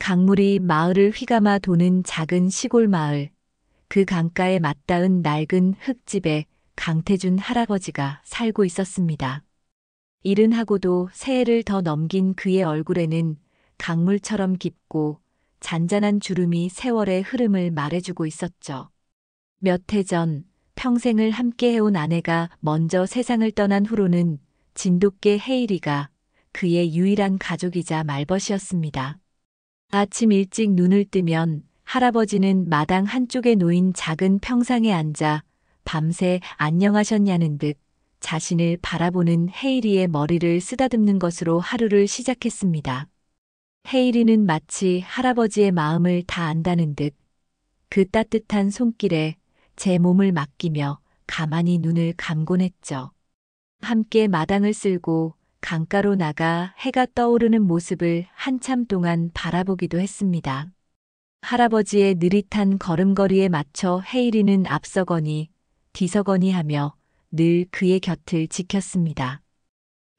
강물이 마을을 휘감아 도는 작은 시골 마을. 그 강가에 맞닿은 낡은 흙집에 강태준 할아버지가 살고 있었습니다. 일은 하고도 새해를 더 넘긴 그의 얼굴에는 강물처럼 깊고 잔잔한 주름이 세월의 흐름을 말해주고 있었죠. 몇 해 전 평생을 함께 해온 아내가 먼저 세상을 떠난 후로는 진돗개 헤이리가 그의 유일한 가족이자 말벗이었습니다. 아침 일찍 눈을 뜨면 할아버지는 마당 한쪽에 놓인 작은 평상에 앉아 밤새 안녕하셨냐는 듯 자신을 바라보는 헤이리의 머리를 쓰다듬는 것으로 하루를 시작했습니다. 헤이리는 마치 할아버지의 마음을 다 안다는 듯 그 따뜻한 손길에 제 몸을 맡기며 가만히 눈을 감곤 했죠. 함께 마당을 쓸고 강가로 나가 해가 떠오르는 모습을 한참 동안 바라보기도 했습니다. 할아버지의 느릿한 걸음걸이에 맞춰 헤이리는 앞서거니 뒤서거니 하며 늘 그의 곁을 지켰습니다.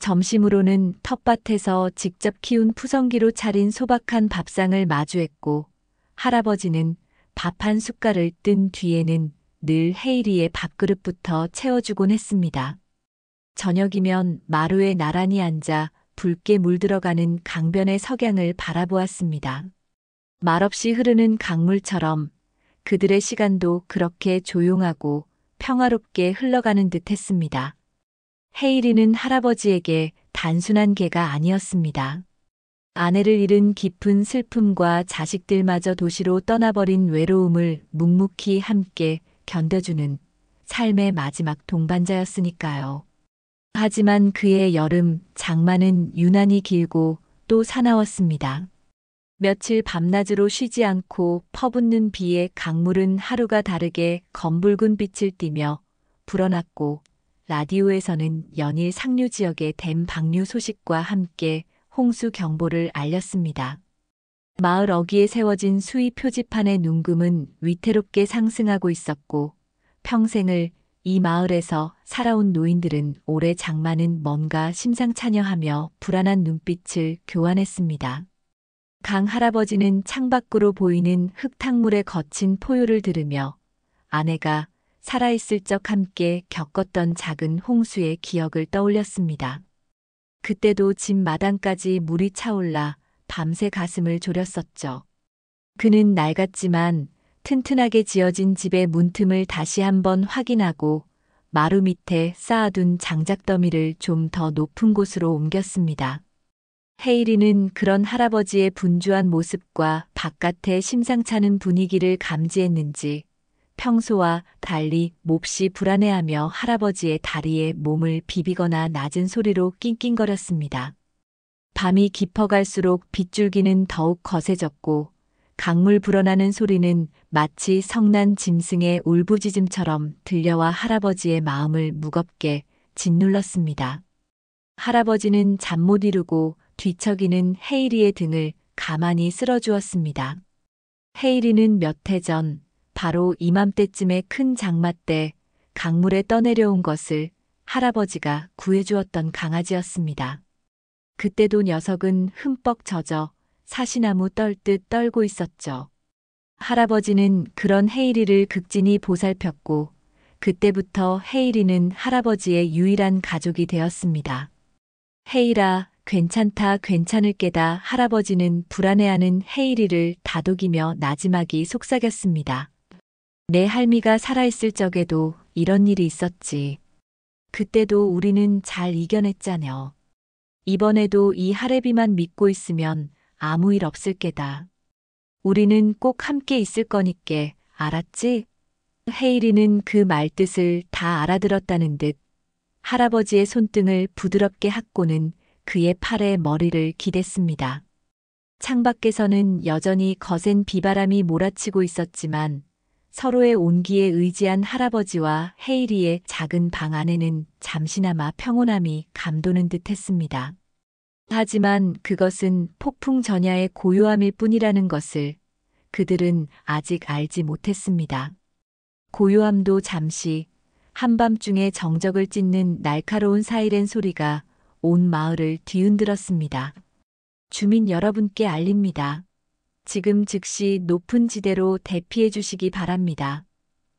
점심으로는 텃밭에서 직접 키운 푸성기로 차린 소박한 밥상을 마주했고 할아버지는 밥 한 숟갈을 뜬 뒤에는 늘 헤이리의 밥그릇부터 채워주곤 했습니다. 저녁이면 마루에 나란히 앉아 붉게 물들어가는 강변의 석양을 바라보았습니다. 말없이 흐르는 강물처럼 그들의 시간도 그렇게 조용하고 평화롭게 흘러가는 듯 했습니다. 헤이리는 할아버지에게 단순한 개가 아니었습니다. 아내를 잃은 깊은 슬픔과 자식들마저 도시로 떠나버린 외로움을 묵묵히 함께 견뎌주는 삶의 마지막 동반자였으니까요. 하지만 그의 여름, 장마는 유난히 길고 또 사나웠습니다. 며칠 밤낮으로 쉬지 않고 퍼붓는 비에 강물은 하루가 다르게 검붉은 빛을 띠며 불어났고 라디오에서는 연일 상류 지역의 댐 방류 소식과 함께 홍수 경보를 알렸습니다. 마을 어귀에 세워진 수위 표지판의 눈금은 위태롭게 상승하고 있었고 평생을 이 마을에서 살아온 노인들은 올해 장마는 뭔가 심상찮여하며 불안한 눈빛을 교환했습니다. 강 할아버지는 창밖으로 보이는 흙탕물의 거친 포효를 들으며 아내가 살아있을 적 함께 겪었던 작은 홍수의 기억을 떠올렸습니다. 그때도 집 마당까지 물이 차올라 밤새 가슴을 졸였었죠. 그는 낡았지만 튼튼하게 지어진 집의 문틈을 다시 한번 확인하고 마루 밑에 쌓아둔 장작더미를 좀 더 높은 곳으로 옮겼습니다. 헤이리는 그런 할아버지의 분주한 모습과 바깥의 심상찮은 분위기를 감지했는지 평소와 달리 몹시 불안해하며 할아버지의 다리에 몸을 비비거나 낮은 소리로 낑낑거렸습니다. 밤이 깊어갈수록 빗줄기는 더욱 거세졌고 강물 불어나는 소리는 마치 성난 짐승의 울부짖음처럼 들려와 할아버지의 마음을 무겁게 짓눌렀습니다. 할아버지는 잠 못 이루고 뒤척이는 헤이리의 등을 가만히 쓸어주었습니다. 헤이리는 몇 해 전 바로 이맘때쯤에 큰 장마 때 강물에 떠내려온 것을 할아버지가 구해주었던 강아지였습니다. 그때도 녀석은 흠뻑 젖어 사시나무 떨듯 떨고 있었죠. 할아버지는 그런 헤이리를 극진히 보살폈고 그때부터 헤이리는 할아버지의 유일한 가족이 되었습니다. 헤이라, 괜찮다, 괜찮을 게다 할아버지는 불안해하는 헤이리를 다독이며 나지막이 속삭였습니다. 내 할미가 살아있을 적에도 이런 일이 있었지. 그때도 우리는 잘 이겨냈잖여. 이번에도 이 할애비만 믿고 있으면 아무 일 없을 게다. 우리는 꼭 함께 있을 거니께, 알았지? 헤이리는 그 말뜻을 다 알아들었다는 듯 할아버지의 손등을 부드럽게 핫고는 그의 팔에 머리를 기댔습니다. 창밖에서는 여전히 거센 비바람이 몰아치고 있었지만 서로의 온기에 의지한 할아버지와 헤이리의 작은 방 안에는 잠시나마 평온함이 감도는 듯했습니다. 하지만 그것은 폭풍 전야의 고요함일 뿐이라는 것을 그들은 아직 알지 못했습니다. 고요함도 잠시 한밤중에 정적을 찢는 날카로운 사이렌 소리가 온 마을을 뒤흔들었습니다. 주민 여러분께 알립니다. 지금 즉시 높은 지대로 대피해 주시기 바랍니다.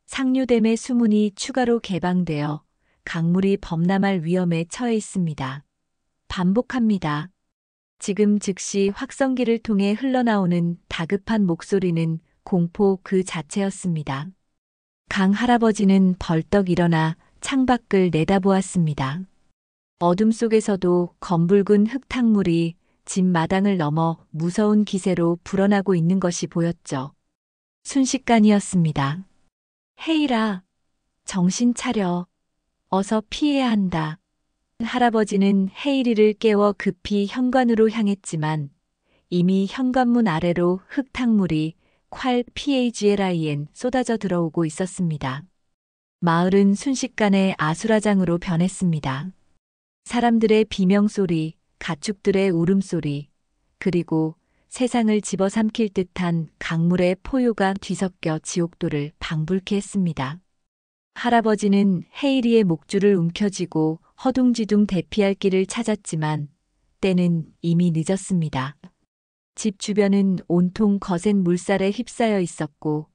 상류댐의 수문이 추가로 개방되어 강물이 범람할 위험에 처해 있습니다. 반복합니다. 지금 즉시 확성기를 통해 흘러나오는 다급한 목소리는 공포 그 자체였습니다. 강 할아버지는 벌떡 일어나 창밖을 내다보았습니다. 어둠 속에서도 검붉은 흙탕물이 집 마당을 넘어 무서운 기세로 불어나고 있는 것이 보였죠. 순식간이었습니다. 헤이라, 정신 차려. 어서 피해야 한다. 할아버지는 헤이리를 깨워 급히 현관으로 향했지만 이미 현관문 아래로 흙탕물이 콸 PAGLIN 쏟아져 들어오고 있었습니다. 마을은 순식간에 아수라장으로 변했습니다. 사람들의 비명소리, 가축들의 울음소리, 그리고 세상을 집어삼킬 듯한 강물의 포효가 뒤섞여 지옥도를 방불케 했습니다. 할아버지는 헤이리의 목줄을 움켜쥐고 허둥지둥 대피할 길을 찾았지만 때는 이미 늦었습니다. 집 주변은 온통 거센 물살에 휩싸여 있었고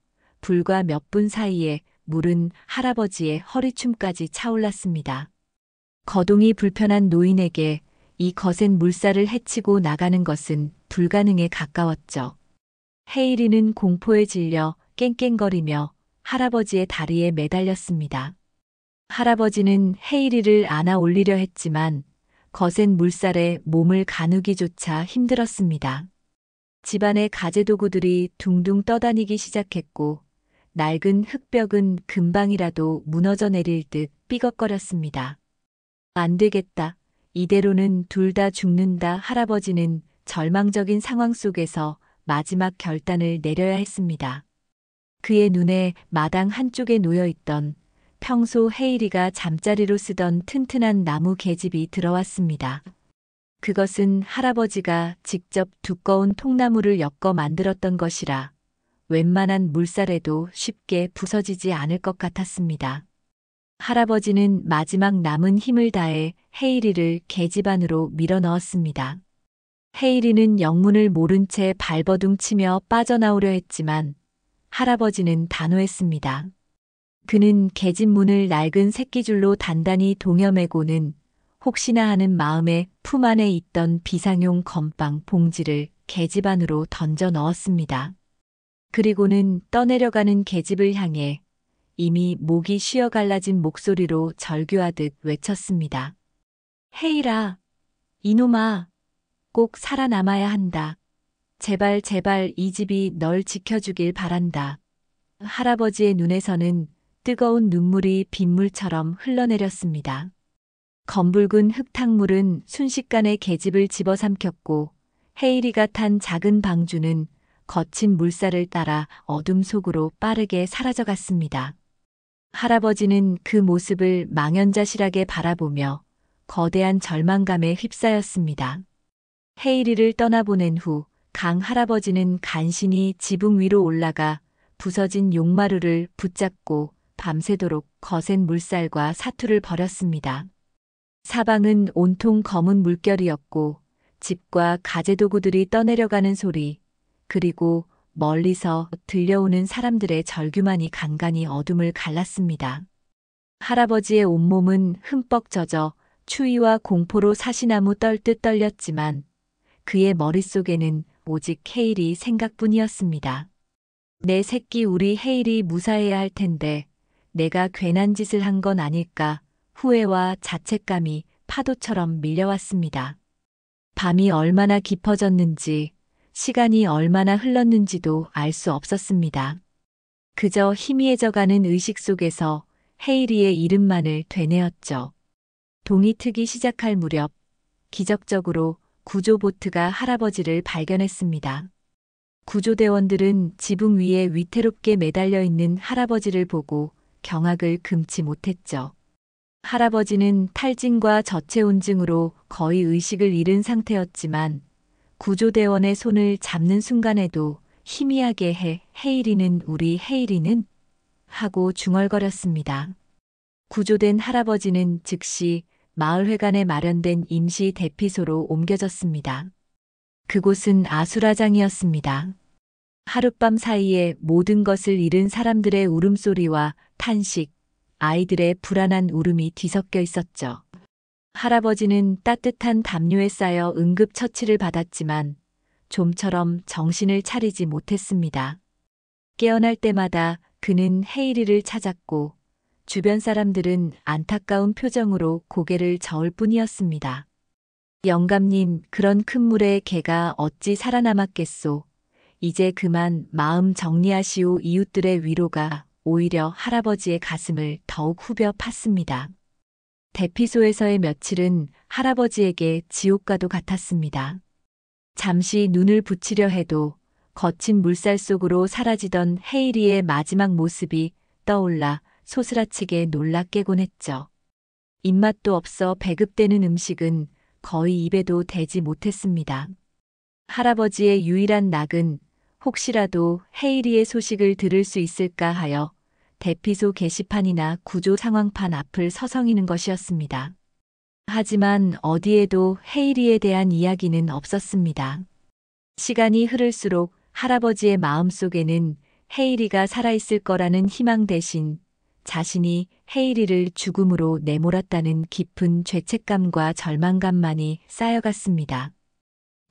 불과 몇 분 사이에 물은 할아버지의 허리춤까지 차올랐습니다. 거동이 불편한 노인에게 이 거센 물살을 헤치고 나가는 것은 불가능에 가까웠죠. 헤이리는 공포에 질려 깽깽거리며 할아버지의 다리에 매달렸습니다. 할아버지는 헤이리를 안아 올리려 했지만 거센 물살에 몸을 가누기조차 힘들었습니다. 집안의 가재도구들이 둥둥 떠다니기 시작했고 낡은 흙벽은 금방이라도 무너져 내릴 듯 삐걱거렸습니다. 안 되겠다. 이대로는 둘 다 죽는다. 할아버지는 절망적인 상황 속에서 마지막 결단을 내려야 했습니다. 그의 눈에 마당 한쪽에 놓여있던 평소 헤이리가 잠자리로 쓰던 튼튼한 나무 계집이 들어왔습니다. 그것은 할아버지가 직접 두꺼운 통나무를 엮어 만들었던 것이라 웬만한 물살에도 쉽게 부서지지 않을 것 같았습니다. 할아버지는 마지막 남은 힘을 다해 헤이리를 계집 안으로 밀어 넣었습니다. 헤이리는 영문을 모른 채 발버둥 치며 빠져나오려 했지만 할아버지는 단호했습니다. 그는 계집 문을 낡은 새끼줄로 단단히 동여매고는 혹시나 하는 마음에 품 안에 있던 비상용 건빵 봉지를 계집 안으로 던져 넣었습니다. 그리고는 떠내려가는 계집을 향해 이미 목이 쉬어 갈라진 목소리로 절규하듯 외쳤습니다. 헤이라, 이놈아, 꼭 살아남아야 한다. 제발 제발 이 집이 널 지켜주길 바란다. 할아버지의 눈에서는 뜨거운 눈물이 빗물처럼 흘러내렸습니다. 검붉은 흙탕물은 순식간에 계집을 집어삼켰고 헤이리가 탄 작은 방주는 거친 물살을 따라 어둠 속으로 빠르게 사라져갔습니다. 할아버지는 그 모습을 망연자실하게 바라보며 거대한 절망감에 휩싸였습니다. 헤이리를 떠나보낸 후 강 할아버지는 간신히 지붕 위로 올라가 부서진 용마루를 붙잡고 밤새도록 거센 물살과 사투를 벌였습니다. 사방은 온통 검은 물결이었고 집과 가재도구들이 떠내려가는 소리, 그리고 멀리서 들려오는 사람들의 절규만이 간간히 어둠을 갈랐습니다. 할아버지의 온몸은 흠뻑 젖어 추위와 공포로 사시나무 떨듯 떨렸지만 그의 머릿속에는 오직 헤일이 생각뿐이었습니다. 내 새끼 우리 헤일이 무사해야 할 텐데 내가 괜한 짓을 한 건 아닐까 후회와 자책감이 파도처럼 밀려왔습니다. 밤이 얼마나 깊어졌는지 시간이 얼마나 흘렀는지도 알 수 없었습니다. 그저 희미해져가는 의식 속에서 헤이리의 이름만을 되뇌었죠. 동이 트기 시작할 무렵 기적적으로 구조보트가 할아버지를 발견했습니다. 구조대원들은 지붕 위에 위태롭게 매달려 있는 할아버지를 보고 경악을 금치 못했죠. 할아버지는 탈진과 저체온증으로 거의 의식을 잃은 상태였지만 구조대원의 손을 잡는 순간에도 희미하게 헤이리는 우리 헤이리는? 하고 중얼거렸습니다. 구조된 할아버지는 즉시 마을회관에 마련된 임시 대피소로 옮겨졌습니다. 그곳은 아수라장이었습니다. 하룻밤 사이에 모든 것을 잃은 사람들의 울음소리와 탄식, 아이들의 불안한 울음이 뒤섞여 있었죠. 할아버지는 따뜻한 담요에 쌓여 응급처치를 받았지만 좀처럼 정신을 차리지 못했습니다. 깨어날 때마다 그는 헤이리를 찾았고 주변 사람들은 안타까운 표정으로 고개를 저을 뿐이었습니다. 영감님, 그런 큰 물에 개가 어찌 살아남았겠소. 이제 그만 마음 정리하시오. 이웃들의 위로가 오히려 할아버지의 가슴을 더욱 후벼 팠습니다. 대피소에서의 며칠은 할아버지에게 지옥과도 같았습니다. 잠시 눈을 붙이려 해도 거친 물살 속으로 사라지던 헤이리의 마지막 모습이 떠올라 소스라치게 놀라 깨곤 했죠. 입맛도 없어 배급되는 음식은 거의 입에도 대지 못했습니다. 할아버지의 유일한 낙은 혹시라도 헤이리의 소식을 들을 수 있을까 하여 대피소 게시판이나 구조 상황판 앞을 서성이는 것이었습니다. 하지만 어디에도 헤이리에 대한 이야기는 없었습니다. 시간이 흐를수록 할아버지의 마음속에는 헤이리가 살아있을 거라는 희망 대신 자신이 헤이리를 죽음으로 내몰았다는 깊은 죄책감과 절망감만이 쌓여갔습니다.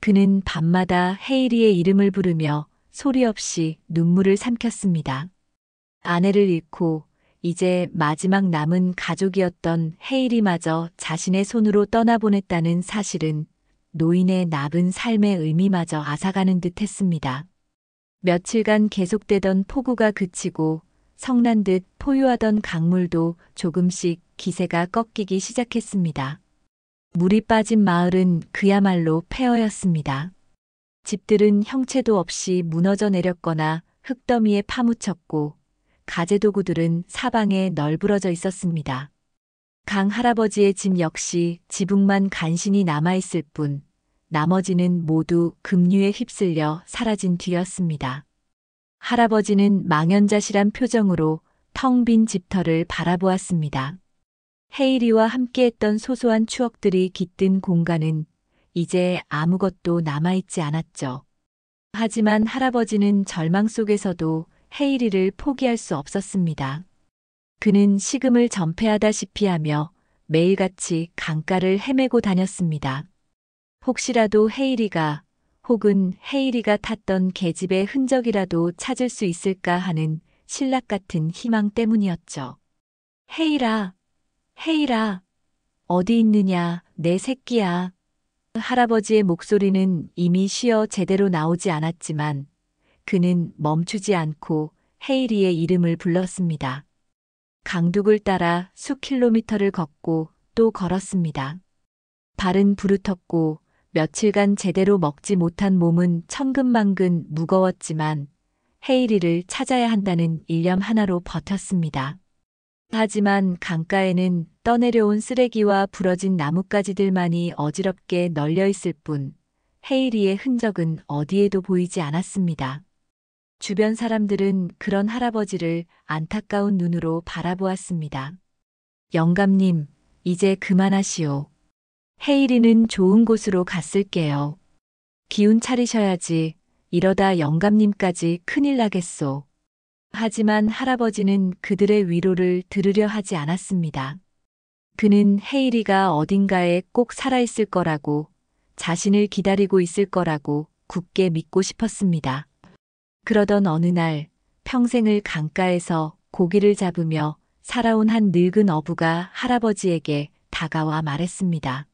그는 밤마다 헤이리의 이름을 부르며 소리 없이 눈물을 삼켰습니다. 아내를 잃고 이제 마지막 남은 가족이었던 헤이리마저 자신의 손으로 떠나보냈다는 사실은 노인의 남은 삶의 의미마저 앗아가는 듯 했습니다. 며칠간 계속되던 폭우가 그치고 성난 듯 포유하던 강물도 조금씩 기세가 꺾이기 시작했습니다. 물이 빠진 마을은 그야말로 폐허였습니다. 집들은 형체도 없이 무너져 내렸거나 흙더미에 파묻혔고 가재도구들은 사방에 널브러져 있었습니다. 강 할아버지의 집 역시 지붕만 간신히 남아있을 뿐 나머지는 모두 급류에 휩쓸려 사라진 뒤였습니다. 할아버지는 망연자실한 표정으로 텅 빈 집터를 바라보았습니다. 헤이리와 함께했던 소소한 추억들이 깃든 공간은 이제 아무것도 남아있지 않았죠. 하지만 할아버지는 절망 속에서도 헤이리를 포기할 수 없었습니다. 그는 식음을 전폐하다시피 하며 매일같이 강가를 헤매고 다녔습니다. 혹시라도 헤이리가 혹은 헤이리가 탔던 계집의 흔적이라도 찾을 수 있을까 하는 신락 같은 희망 때문이었죠. 헤이라, 헤이라, 어디 있느냐, 내 새끼야. 할아버지의 목소리는 이미 쉬어 제대로 나오지 않았지만 그는 멈추지 않고 헤이리의 이름을 불렀습니다. 강둑을 따라 수킬로미터를 걷고 또 걸었습니다. 발은 부르텄고 며칠간 제대로 먹지 못한 몸은 천근만근 무거웠지만 헤이리를 찾아야 한다는 일념 하나로 버텼습니다. 하지만 강가에는 떠내려온 쓰레기와 부러진 나뭇가지들만이 어지럽게 널려 있을 뿐 헤이리의 흔적은 어디에도 보이지 않았습니다. 주변 사람들은 그런 할아버지를 안타까운 눈으로 바라보았습니다. 영감님, 이제 그만하시오. 헤이리는 좋은 곳으로 갔을게요. 기운 차리셔야지. 이러다 영감님까지 큰일 나겠소. 하지만 할아버지는 그들의 위로를 들으려 하지 않았습니다. 그는 헤이리가 어딘가에 꼭 살아있을 거라고, 자신을 기다리고 있을 거라고 굳게 믿고 싶었습니다. 그러던 어느 날 평생을 강가에서 고기를 잡으며 살아온 한 늙은 어부가 할아버지에게 다가와 말했습니다.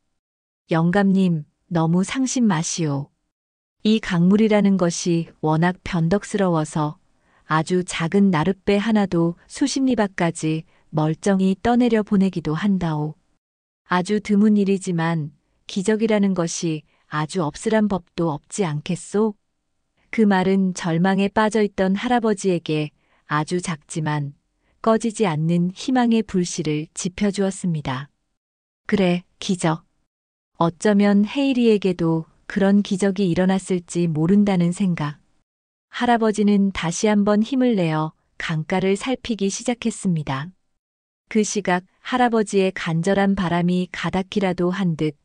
영감님, 너무 상심 마시오. 이 강물이라는 것이 워낙 변덕스러워서 아주 작은 나룻배 하나도 수십 리바까지 멀쩡히 떠내려 보내기도 한다오. 아주 드문 일이지만 기적이라는 것이 아주 없으란 법도 없지 않겠소? 그 말은 절망에 빠져있던 할아버지에게 아주 작지만 꺼지지 않는 희망의 불씨를 지펴주었습니다. 그래, 기적. 어쩌면 헤이리에게도 그런 기적이 일어났을지 모른다는 생각. 할아버지는 다시 한번 힘을 내어 강가를 살피기 시작했습니다. 그 시각 할아버지의 간절한 바람이 가닿기라도 한 듯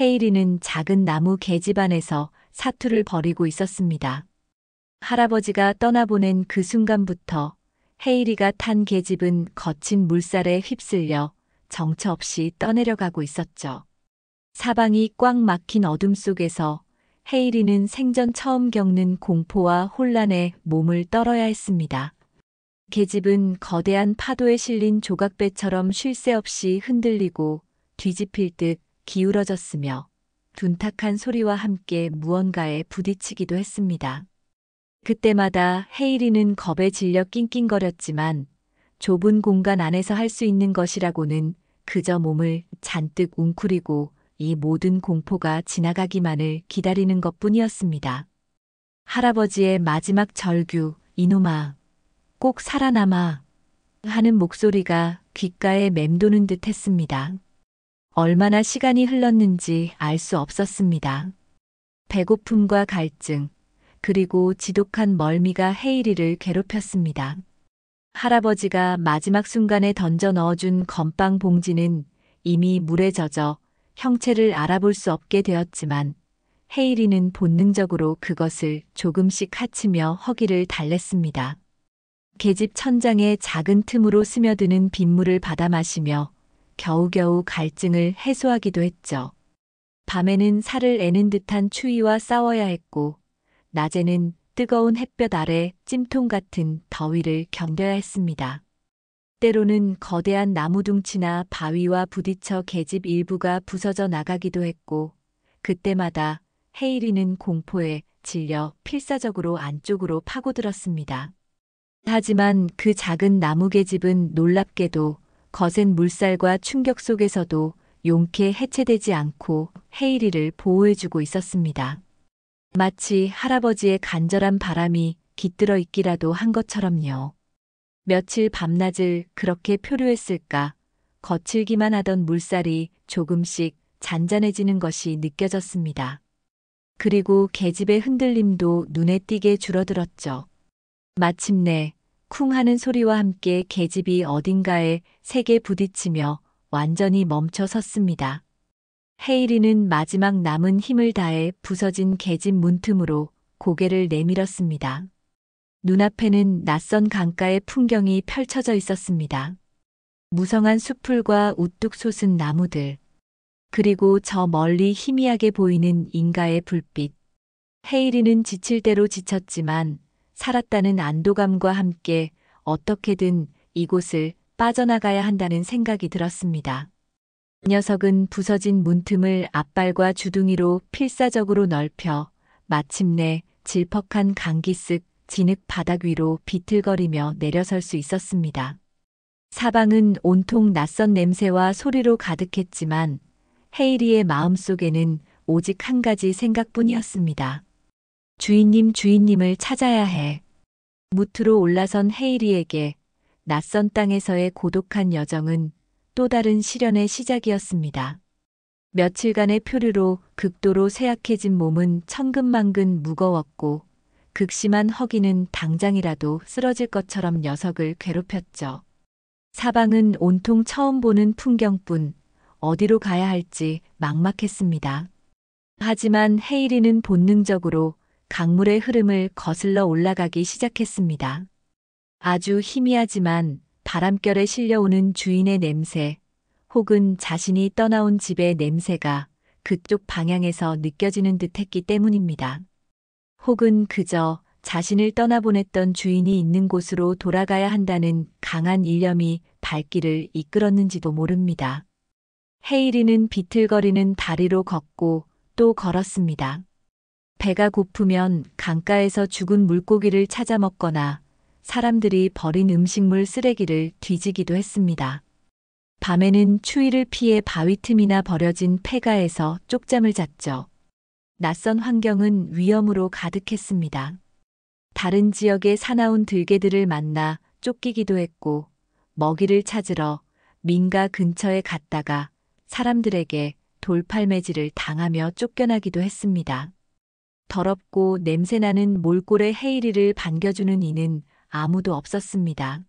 헤이리는 작은 나무 계집 안에서 사투를 벌이고 있었습니다. 할아버지가 떠나보낸 그 순간부터 헤이리가 탄 계집은 거친 물살에 휩쓸려 정처 없이 떠내려가고 있었죠. 사방이 꽉 막힌 어둠 속에서 헤이리는 생전 처음 겪는 공포와 혼란에 몸을 떨어야 했습니다. 계집은 거대한 파도에 실린 조각배처럼 쉴 새 없이 흔들리고 뒤집힐 듯 기울어졌으며 둔탁한 소리와 함께 무언가에 부딪히기도 했습니다. 그때마다 헤이리는 겁에 질려 낑낑거렸지만 좁은 공간 안에서 할 수 있는 것이라고는 그저 몸을 잔뜩 웅크리고 이 모든 공포가 지나가기만을 기다리는 것뿐이었습니다. 할아버지의 마지막 절규, 이놈아, 꼭 살아남아 하는 목소리가 귓가에 맴도는 듯 했습니다. 얼마나 시간이 흘렀는지 알 수 없었습니다. 배고픔과 갈증, 그리고 지독한 멀미가 헤이리를 괴롭혔습니다. 할아버지가 마지막 순간에 던져 넣어준 건빵 봉지는 이미 물에 젖어 형체를 알아볼 수 없게 되었지만 헤이리는 본능적으로 그것을 조금씩 하치며 허기를 달랬습니다. 계집 천장의 작은 틈으로 스며드는 빗물을 받아 마시며 겨우겨우 갈증을 해소하기도 했죠. 밤에는 살을 애는 듯한 추위와 싸워야 했고 낮에는 뜨거운 햇볕 아래 찜통 같은 더위를 견뎌야 했습니다. 때로는 거대한 나무둥치나 바위와 부딪혀 계집 일부가 부서져 나가기도 했고 그때마다 헤이리는 공포에 질려 필사적으로 안쪽으로 파고들었습니다. 하지만 그 작은 나무 계집은 놀랍게도 거센 물살과 충격 속에서도 용케 해체되지 않고 헤이리를 보호해주고 있었습니다. 마치 할아버지의 간절한 바람이 깃들어 있기라도 한 것처럼요. 며칠 밤낮을 그렇게 표류했을까 거칠기만 하던 물살이 조금씩 잔잔해지는 것이 느껴졌습니다. 그리고 계집의 흔들림도 눈에 띄게 줄어들었죠. 마침내 쿵 하는 소리와 함께 계집이 어딘가에 세게 부딪히며 완전히 멈춰 섰습니다. 헤이리는 마지막 남은 힘을 다해 부서진 계집 문틈으로 고개를 내밀었습니다. 눈앞에는 낯선 강가의 풍경이 펼쳐져 있었습니다. 무성한 숲풀과 우뚝 솟은 나무들, 그리고 저 멀리 희미하게 보이는 인가의 불빛. 헤이리는 지칠 대로 지쳤지만 살았다는 안도감과 함께 어떻게든 이곳을 빠져나가야 한다는 생각이 들었습니다. 녀석은 부서진 문틈을 앞발과 주둥이로 필사적으로 넓혀 마침내 질퍽한 강기슭 진흙 바닥 위로 비틀거리며 내려설 수 있었습니다. 사방은 온통 낯선 냄새와 소리로 가득했지만 헤이리의 마음속에는 오직 한 가지 생각뿐이었습니다. 주인님을 찾아야 해. 무트로 올라선 헤이리에게 낯선 땅에서의 고독한 여정은 또 다른 시련의 시작이었습니다. 며칠간의 표류로 극도로 쇠약해진 몸은 천근만근 무거웠고 극심한 허기는 당장이라도 쓰러질 것처럼 녀석을 괴롭혔죠. 사방은 온통 처음 보는 풍경뿐 어디로 가야 할지 막막했습니다. 하지만 헤이리는 본능적으로 강물의 흐름을 거슬러 올라가기 시작했습니다. 아주 희미하지만 바람결에 실려오는 주인의 냄새, 혹은 자신이 떠나온 집의 냄새가 그쪽 방향에서 느껴지는 듯했기 때문입니다. 혹은 그저 자신을 떠나보냈던 주인이 있는 곳으로 돌아가야 한다는 강한 일념이 발길을 이끌었는지도 모릅니다. 헤이리는 비틀거리는 다리로 걷고 또 걸었습니다. 배가 고프면 강가에서 죽은 물고기를 찾아 먹거나 사람들이 버린 음식물 쓰레기를 뒤지기도 했습니다. 밤에는 추위를 피해 바위 틈이나 버려진 폐가에서 쪽잠을 잤죠. 낯선 환경은 위험으로 가득했습니다. 다른 지역의 사나운 들개들을 만나 쫓기기도 했고 먹이를 찾으러 민가 근처에 갔다가 사람들에게 돌팔매질을 당하며 쫓겨나기도 했습니다. 더럽고 냄새나는 몰골의 헤이리를 반겨주는 이는 아무도 없었습니다.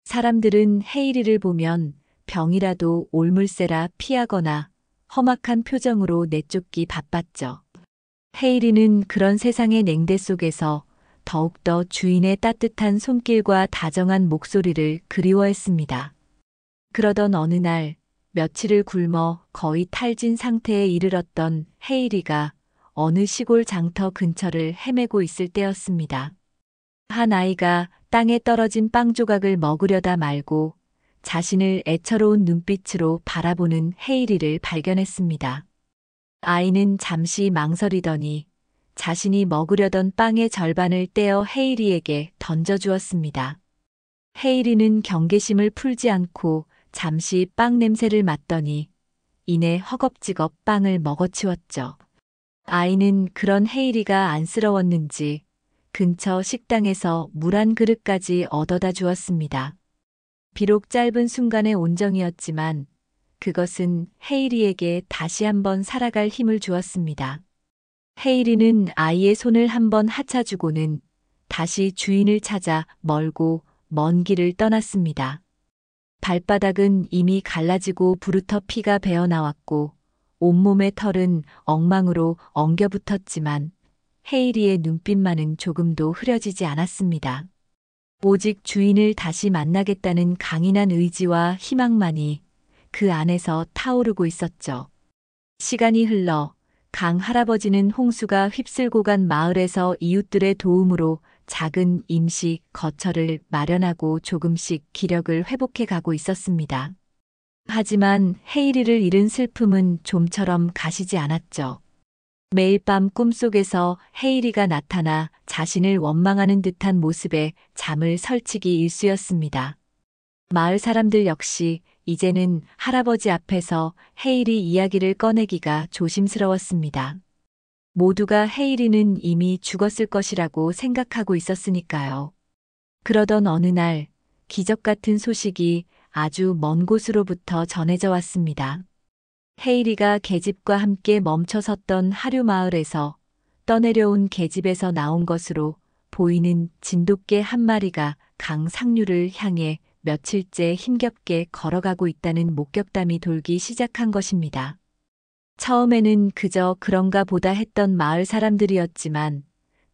사람들은 헤이리를 보면 병이라도 옮을세라 피하거나 험악한 표정으로 내쫓기 바빴죠. 헤이리는 그런 세상의 냉대 속에서 더욱더 주인의 따뜻한 손길과 다정한 목소리를 그리워했습니다. 그러던 어느 날 며칠을 굶어 거의 탈진 상태에 이르렀던 헤이리가 어느 시골 장터 근처를 헤매고 있을 때였습니다. 한 아이가 땅에 떨어진 빵 조각을 먹으려다 말고 자신을 애처로운 눈빛으로 바라보는 헤이리를 발견했습니다. 아이는 잠시 망설이더니 자신이 먹으려던 빵의 절반을 떼어 헤이리에게 던져주었습니다. 헤이리는 경계심을 풀지 않고 잠시 빵 냄새를 맡더니 이내 허겁지겁 빵을 먹어치웠죠. 아이는 그런 헤이리가 안쓰러웠는지 근처 식당에서 물 한 그릇까지 얻어다 주었습니다. 비록 짧은 순간의 온정이었지만 그것은 헤이리에게 다시 한번 살아갈 힘을 주었습니다. 헤이리는 아이의 손을 한번 하차주고는 다시 주인을 찾아 멀고 먼 길을 떠났습니다. 발바닥은 이미 갈라지고 부르터 피가 배어 나왔고 온몸의 털은 엉망으로 엉겨붙었지만 헤이리의 눈빛만은 조금도 흐려지지 않았습니다. 오직 주인을 다시 만나겠다는 강인한 의지와 희망만이 그 안에서 타오르고 있었죠. 시간이 흘러 강 할아버지는 홍수가 휩쓸고 간 마을에서 이웃들의 도움으로 작은 임시 거처를 마련하고 조금씩 기력을 회복해 가고 있었습니다. 하지만 헤이리를 잃은 슬픔은 좀처럼 가시지 않았죠. 매일 밤 꿈속에서 헤이리가 나타나 자신을 원망하는 듯한 모습에 잠을 설치기 일쑤였습니다. 마을 사람들 역시 이제는 할아버지 앞에서 헤이리 이야기를 꺼내기가 조심스러웠습니다. 모두가 헤이리는 이미 죽었을 것이라고 생각하고 있었으니까요. 그러던 어느 날 기적 같은 소식이 아주 먼 곳으로부터 전해져 왔습니다. 헤이리가 계집과 함께 멈춰섰던 하류 마을에서 떠내려온 계집에서 나온 것으로 보이는 진돗개 한 마리가 강 상류를 향해 며칠째 힘겹게 걸어가고 있다는 목격담이 돌기 시작한 것입니다. 처음에는 그저 그런가 보다 했던 마을 사람들이었지만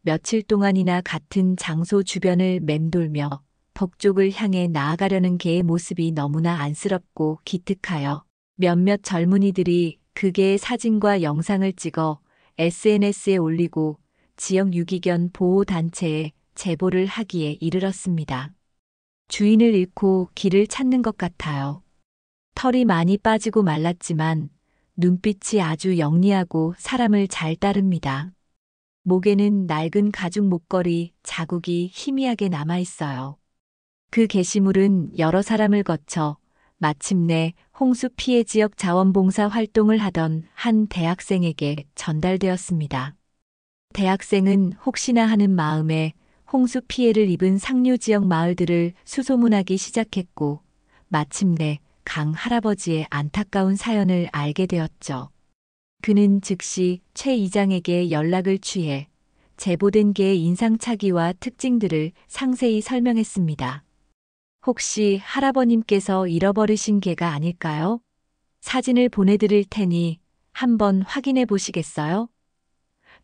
며칠 동안이나 같은 장소 주변을 맴돌며 북쪽을 향해 나아가려는 개의 모습이 너무나 안쓰럽고 기특하여 몇몇 젊은이들이 그 개의 사진과 영상을 찍어 SNS에 올리고 지역 유기견 보호단체에 제보를 하기에 이르렀습니다. 주인을 잃고 길을 찾는 것 같아요. 털이 많이 빠지고 말랐지만 눈빛이 아주 영리하고 사람을 잘 따릅니다. 목에는 낡은 가죽 목걸이 자국이 희미하게 남아있어요. 그 게시물은 여러 사람을 거쳐 마침내 홍수 피해 지역 자원봉사 활동을 하던 한 대학생에게 전달되었습니다. 대학생은 혹시나 하는 마음에 홍수 피해를 입은 상류 지역 마을들을 수소문하기 시작했고 마침내 강 할아버지의 안타까운 사연을 알게 되었죠. 그는 즉시 최 이장에게 연락을 취해 제보된 개의 인상착의와 특징들을 상세히 설명했습니다. 혹시 할아버님께서 잃어버리신 개가 아닐까요? 사진을 보내드릴 테니 한번 확인해 보시겠어요?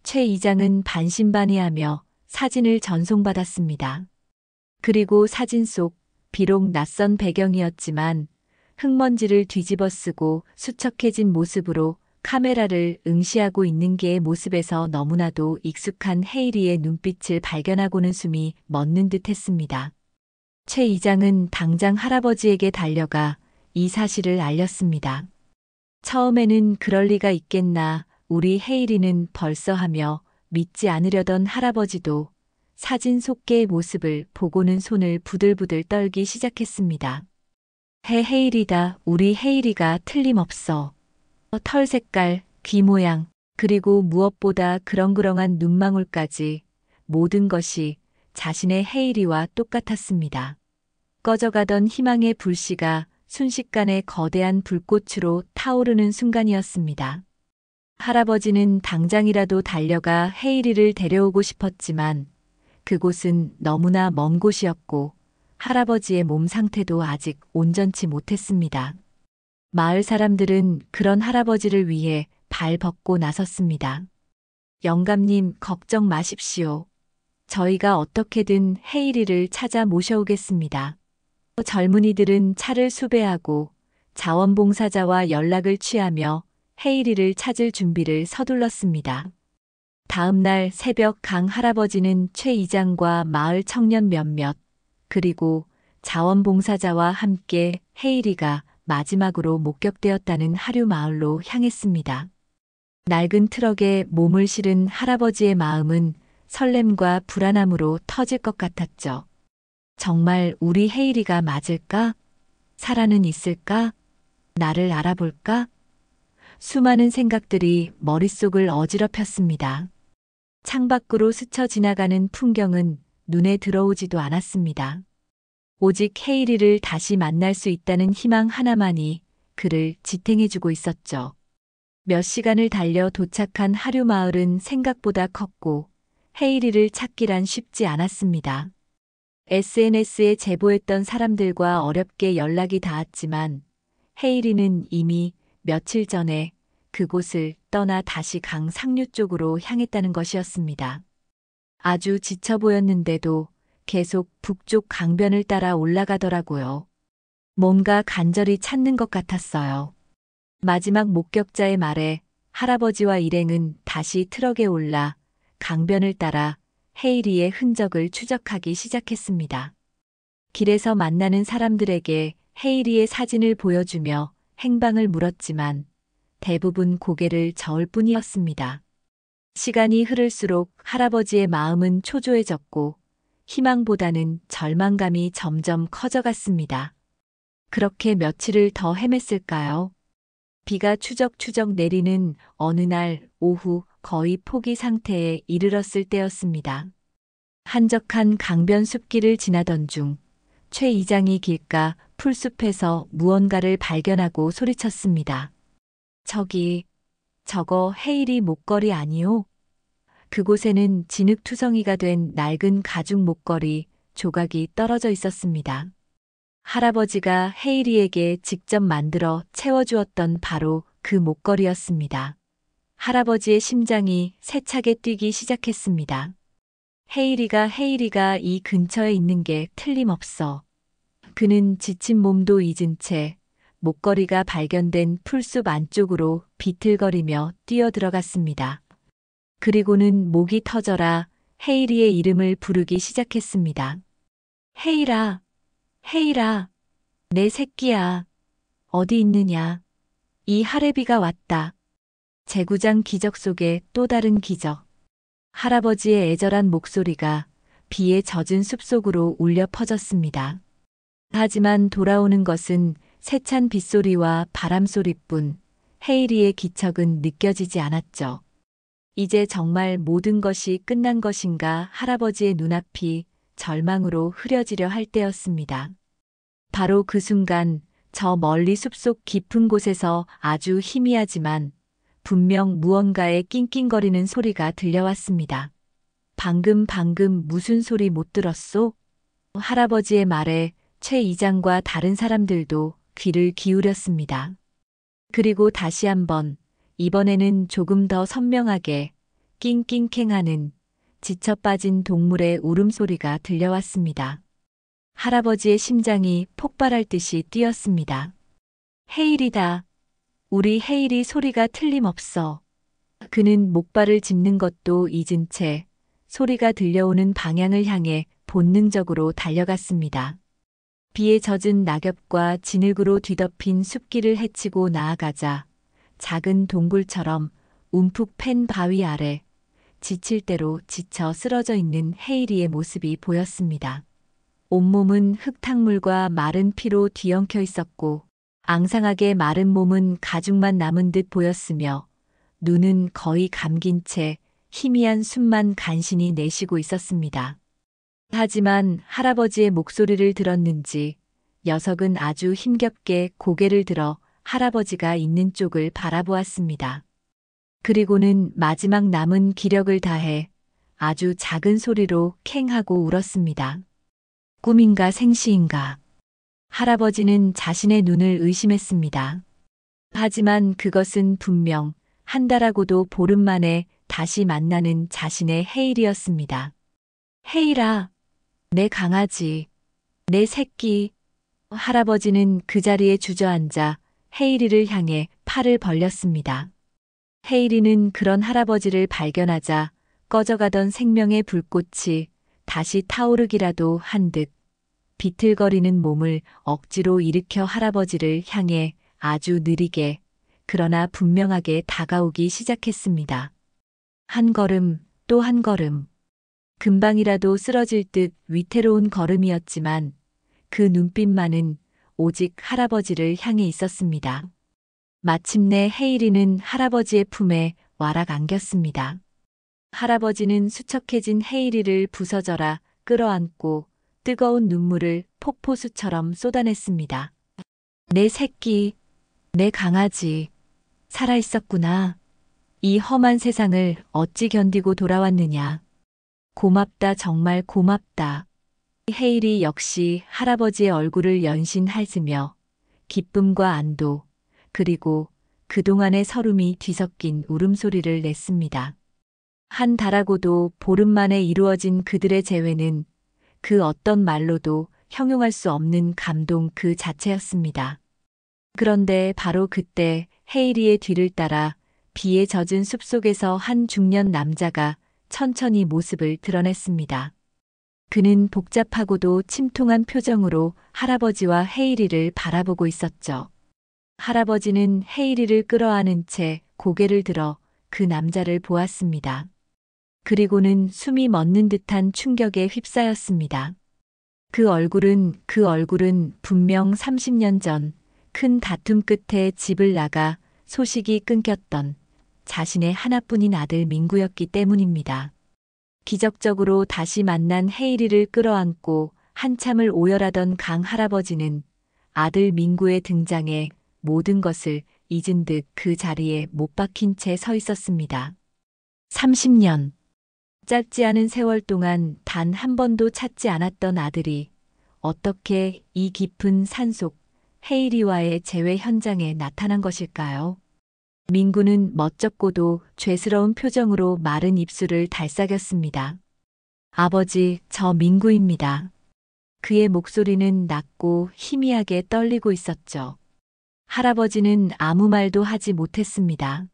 최 이장은 반신반의하며 사진을 전송받았습니다. 그리고 사진 속 비록 낯선 배경이었지만 흙먼지를 뒤집어 쓰고 수척해진 모습으로 카메라를 응시하고 있는 개의 모습에서 너무나도 익숙한 헤이리의 눈빛을 발견하고는 숨이 멎는 듯 했습니다. 최 이장은 당장 할아버지에게 달려가 이 사실을 알렸습니다. 처음에는 그럴 리가 있겠나 우리 헤이리는 벌써 하며 믿지 않으려던 할아버지도 사진 속 개의 모습을 보고는 손을 부들부들 떨기 시작했습니다. 헤이리다. 우리 헤이리가 틀림없어. 털 색깔, 귀 모양, 그리고 무엇보다 그렁그렁한 눈망울까지 모든 것이 자신의 헤이리와 똑같았습니다. 꺼져가던 희망의 불씨가 순식간에 거대한 불꽃으로 타오르는 순간이었습니다. 할아버지는 당장이라도 달려가 헤이리를 데려오고 싶었지만 그곳은 너무나 먼 곳이었고 할아버지의 몸 상태도 아직 온전치 못했습니다. 마을 사람들은 그런 할아버지를 위해 발 벗고 나섰습니다. 영감님, 걱정 마십시오. 저희가 어떻게든 헤이리를 찾아 모셔오겠습니다. 젊은이들은 차를 수배하고 자원봉사자와 연락을 취하며 헤이리를 찾을 준비를 서둘렀습니다. 다음 날 새벽 강 할아버지는 최 이장과 마을 청년 몇몇, 그리고 자원봉사자와 함께 헤이리가 마지막으로 목격되었다는 하류 마을로 향했습니다. 낡은 트럭에 몸을 실은 할아버지의 마음은 설렘과 불안함으로 터질 것 같았죠. 정말 우리 헤이리가 맞을까? 살아는 있을까? 나를 알아볼까? 수많은 생각들이 머릿속을 어지럽혔습니다. 창밖으로 스쳐 지나가는 풍경은 눈에 들어오지도 않았습니다. 오직 헤이리를 다시 만날 수 있다는 희망 하나만이 그를 지탱해주고 있었죠. 몇 시간을 달려 도착한 하류 마을은 생각보다 컸고 헤이리를 찾기란 쉽지 않았습니다. SNS에 제보했던 사람들과 어렵게 연락이 닿았지만 헤이리는 이미 며칠 전에 그곳을 떠나 다시 강 상류 쪽으로 향했다는 것이었습니다. 아주 지쳐 보였는데도 계속 북쪽 강변을 따라 올라가더라고요. 뭔가 간절히 찾는 것 같았어요. 마지막 목격자의 말에 할아버지와 일행은 다시 트럭에 올라 강변을 따라 헤이리의 흔적을 추적하기 시작했습니다. 길에서 만나는 사람들에게 헤이리의 사진을 보여주며 행방을 물었지만 대부분 고개를 저을 뿐이었습니다. 시간이 흐를수록 할아버지의 마음은 초조해졌고 희망보다는 절망감이 점점 커져갔습니다. 그렇게 며칠을 더 헤맸을까요? 비가 추적추적 내리는 어느 날 오후 거의 포기 상태에 이르렀을 때였습니다. 한적한 강변 숲길을 지나던 중 최 이장이 길가 풀숲에서 무언가를 발견하고 소리쳤습니다. 저거 헤이리 목걸이 아니오? 그곳에는 진흙투성이가 된 낡은 가죽 목걸이 조각이 떨어져 있었습니다. 할아버지가 헤이리에게 직접 만들어 채워주었던 바로 그 목걸이였습니다. 할아버지의 심장이 세차게 뛰기 시작했습니다. 헤이리가 이 근처에 있는 게 틀림없어. 그는 지친 몸도 잊은 채 목걸이가 발견된 풀숲 안쪽으로 비틀거리며 뛰어들어갔습니다. 그리고는 목이 터져라 헤이리의 이름을 부르기 시작했습니다. 헤이라, 헤이라, 내 새끼야. 어디 있느냐. 이 할애비가 왔다. 제구장 기적 속에 또 다른 기적. 할아버지의 애절한 목소리가 비에 젖은 숲속으로 울려 퍼졌습니다. 하지만 돌아오는 것은 세찬 빗소리와 바람소리뿐 헤이리의 기척은 느껴지지 않았죠. 이제 정말 모든 것이 끝난 것인가 할아버지의 눈앞이 절망으로 흐려지려 할 때였습니다. 바로 그 순간 저 멀리 숲속 깊은 곳에서 아주 희미하지만 분명 무언가의 낑낑거리는 소리가 들려왔습니다. 방금 무슨 소리 못 들었소? 할아버지의 말에 최 이장과 다른 사람들도 귀를 기울였습니다. 그리고 다시 한번, 이번에는 조금 더 선명하게 낑낑캥하는 지쳐 빠진 동물의 울음소리가 들려왔습니다. 할아버지의 심장이 폭발할 듯이 뛰었습니다. 헤일이다. 우리 헤일이 소리가 틀림없어. 그는 목발을 짚는 것도 잊은 채 소리가 들려오는 방향을 향해 본능적으로 달려갔습니다. 비에 젖은 낙엽과 진흙으로 뒤덮인 숲길을 헤치고 나아가자 작은 동굴처럼 움푹 팬 바위 아래 지칠 대로 지쳐 쓰러져 있는 헤이리의 모습이 보였습니다. 온몸은 흙탕물과 마른 피로 뒤엉켜 있었고 앙상하게 마른 몸은 가죽만 남은 듯 보였으며 눈은 거의 감긴 채 희미한 숨만 간신히 내쉬고 있었습니다. 하지만 할아버지의 목소리를 들었는지 녀석은 아주 힘겹게 고개를 들어 할아버지가 있는 쪽을 바라보았습니다. 그리고는 마지막 남은 기력을 다해 아주 작은 소리로 캥하고 울었습니다. 꿈인가 생시인가. 할아버지는 자신의 눈을 의심했습니다. 하지만 그것은 분명 한 달하고도 보름 만에 다시 만나는 자신의 헤일이었습니다. 헤이라, 내 강아지, 내 새끼. 할아버지는 그 자리에 주저앉아 헤이리를 향해 팔을 벌렸습니다. 헤이리는 그런 할아버지를 발견하자 꺼져가던 생명의 불꽃이 다시 타오르기라도 한 듯 비틀거리는 몸을 억지로 일으켜 할아버지를 향해 아주 느리게 그러나 분명하게 다가오기 시작했습니다. 한 걸음 또 한 걸음. 금방이라도 쓰러질 듯 위태로운 걸음이었지만 그 눈빛만은 오직 할아버지를 향해 있었습니다. 마침내 헤이리는 할아버지의 품에 와락 안겼습니다. 할아버지는 수척해진 헤이리를 부서져라 끌어안고 뜨거운 눈물을 폭포수처럼 쏟아냈습니다. 내 새끼, 내 강아지, 살아있었구나. 이 험한 세상을 어찌 견디고 돌아왔느냐. 고맙다, 정말 고맙다. 헤일이 역시 할아버지의 얼굴을 연신하으며 기쁨과 안도, 그리고 그동안의 서름이 뒤섞인 울음소리를 냈습니다. 한 달하고도 보름 만에 이루어진 그들의 재회는 그 어떤 말로도 형용할 수 없는 감동 그 자체였습니다. 그런데 바로 그때 헤이리의 뒤를 따라 비에 젖은 숲속에서 한 중년 남자가 천천히 모습을 드러냈습니다. 그는 복잡하고도 침통한 표정으로 할아버지와 헤이리를 바라보고 있었죠. 할아버지는 헤이리를 끌어안은 채 고개를 들어 그 남자를 보았습니다. 그리고는 숨이 멎는 듯한 충격에 휩싸였습니다. 그 얼굴은 분명 30년 전 큰 다툼 끝에 집을 나가 소식이 끊겼던 자신의 하나뿐인 아들 민구였기 때문입니다. 기적적으로 다시 만난 헤이리를 끌어안고 한참을 오열하던 강 할아버지는 아들 민구의 등장에 모든 것을 잊은 듯 그 자리에 못 박힌 채 서 있었습니다. 30년. 짧지 않은 세월 동안 단 한 번도 찾지 않았던 아들이 어떻게 이 깊은 산속 헤이리와의 재회 현장에 나타난 것일까요? 민구는 멋쩍고도 죄스러운 표정으로 마른 입술을 달싹였습니다. 아버지, 저 민구입니다. 그의 목소리는 낮고 희미하게 떨리고 있었죠. 할아버지는 아무 말도 하지 못했습니다.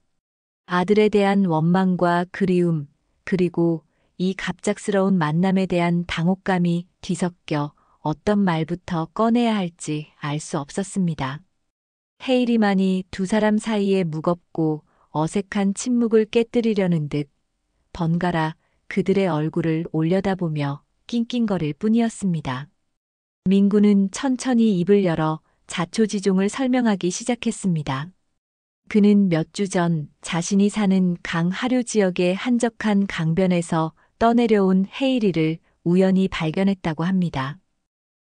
아들에 대한 원망과 그리움, 그리고 이 갑작스러운 만남에 대한 당혹감이 뒤섞여 어떤 말부터 꺼내야 할지 알 수 없었습니다. 헤이리만이 두 사람 사이에 무겁고 어색한 침묵을 깨뜨리려는 듯 번갈아 그들의 얼굴을 올려다보며 낑낑거릴 뿐이었습니다. 민구는 천천히 입을 열어 자초지종을 설명하기 시작했습니다. 그는 몇 주 전 자신이 사는 강 하류 지역의 한적한 강변에서 떠내려온 헤이리를 우연히 발견했다고 합니다.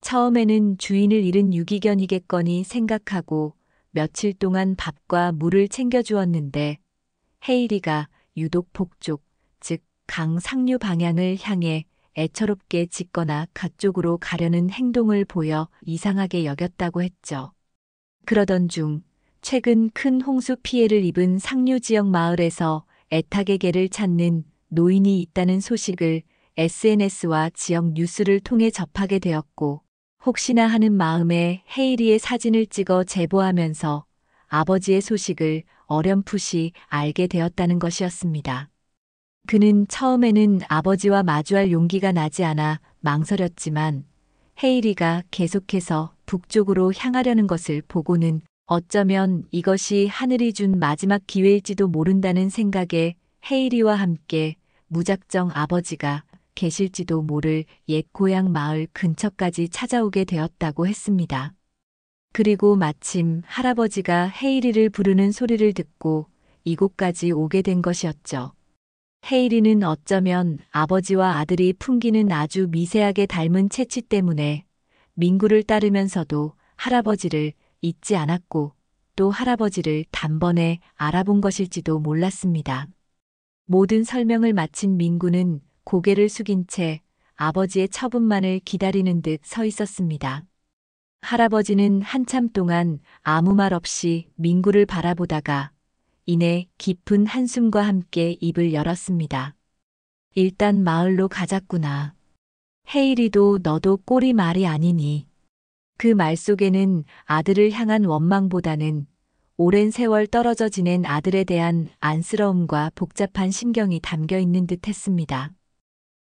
처음에는 주인을 잃은 유기견이겠거니 생각하고 며칠 동안 밥과 물을 챙겨주었는데 헤이리가 유독 북쪽, 즉 강 상류 방향을 향해 애처롭게 짖거나 그쪽으로 가려는 행동을 보여 이상하게 여겼다고 했죠. 그러던 중 최근 큰 홍수 피해를 입은 상류 지역 마을에서 애타게 개를 찾는 노인이 있다는 소식을 SNS와 지역 뉴스를 통해 접하게 되었고 혹시나 하는 마음에 헤이리의 사진을 찍어 제보하면서 아버지의 소식을 어렴풋이 알게 되었다는 것이었습니다. 그는 처음에는 아버지와 마주할 용기가 나지 않아 망설였지만 헤이리가 계속해서 북쪽으로 향하려는 것을 보고는 어쩌면 이것이 하늘이 준 마지막 기회일지도 모른다는 생각에 헤이리와 함께 무작정 아버지가 계실지도 모를 옛 고향 마을 근처까지 찾아오게 되었다고 했습니다. 그리고 마침 할아버지가 헤이리를 부르는 소리를 듣고 이곳까지 오게 된 것이었죠. 헤이리는 어쩌면 아버지와 아들이 풍기는 아주 미세하게 닮은 체취 때문에 민구를 따르면서도 할아버지를 잊지 않았고 또 할아버지를 단번에 알아본 것일지도 몰랐습니다. 모든 설명을 마친 민구는 고개를 숙인 채 아버지의 처분만을 기다리는 듯 서 있었습니다. 할아버지는 한참 동안 아무 말 없이 민구를 바라보다가 이내 깊은 한숨과 함께 입을 열었습니다. 일단 마을로 가자꾸나. 헤일이도 너도 꼴이 말이 아니니. 그 말 속에는 아들을 향한 원망보다는 오랜 세월 떨어져 지낸 아들에 대한 안쓰러움과 복잡한 심경이 담겨 있는 듯 했습니다.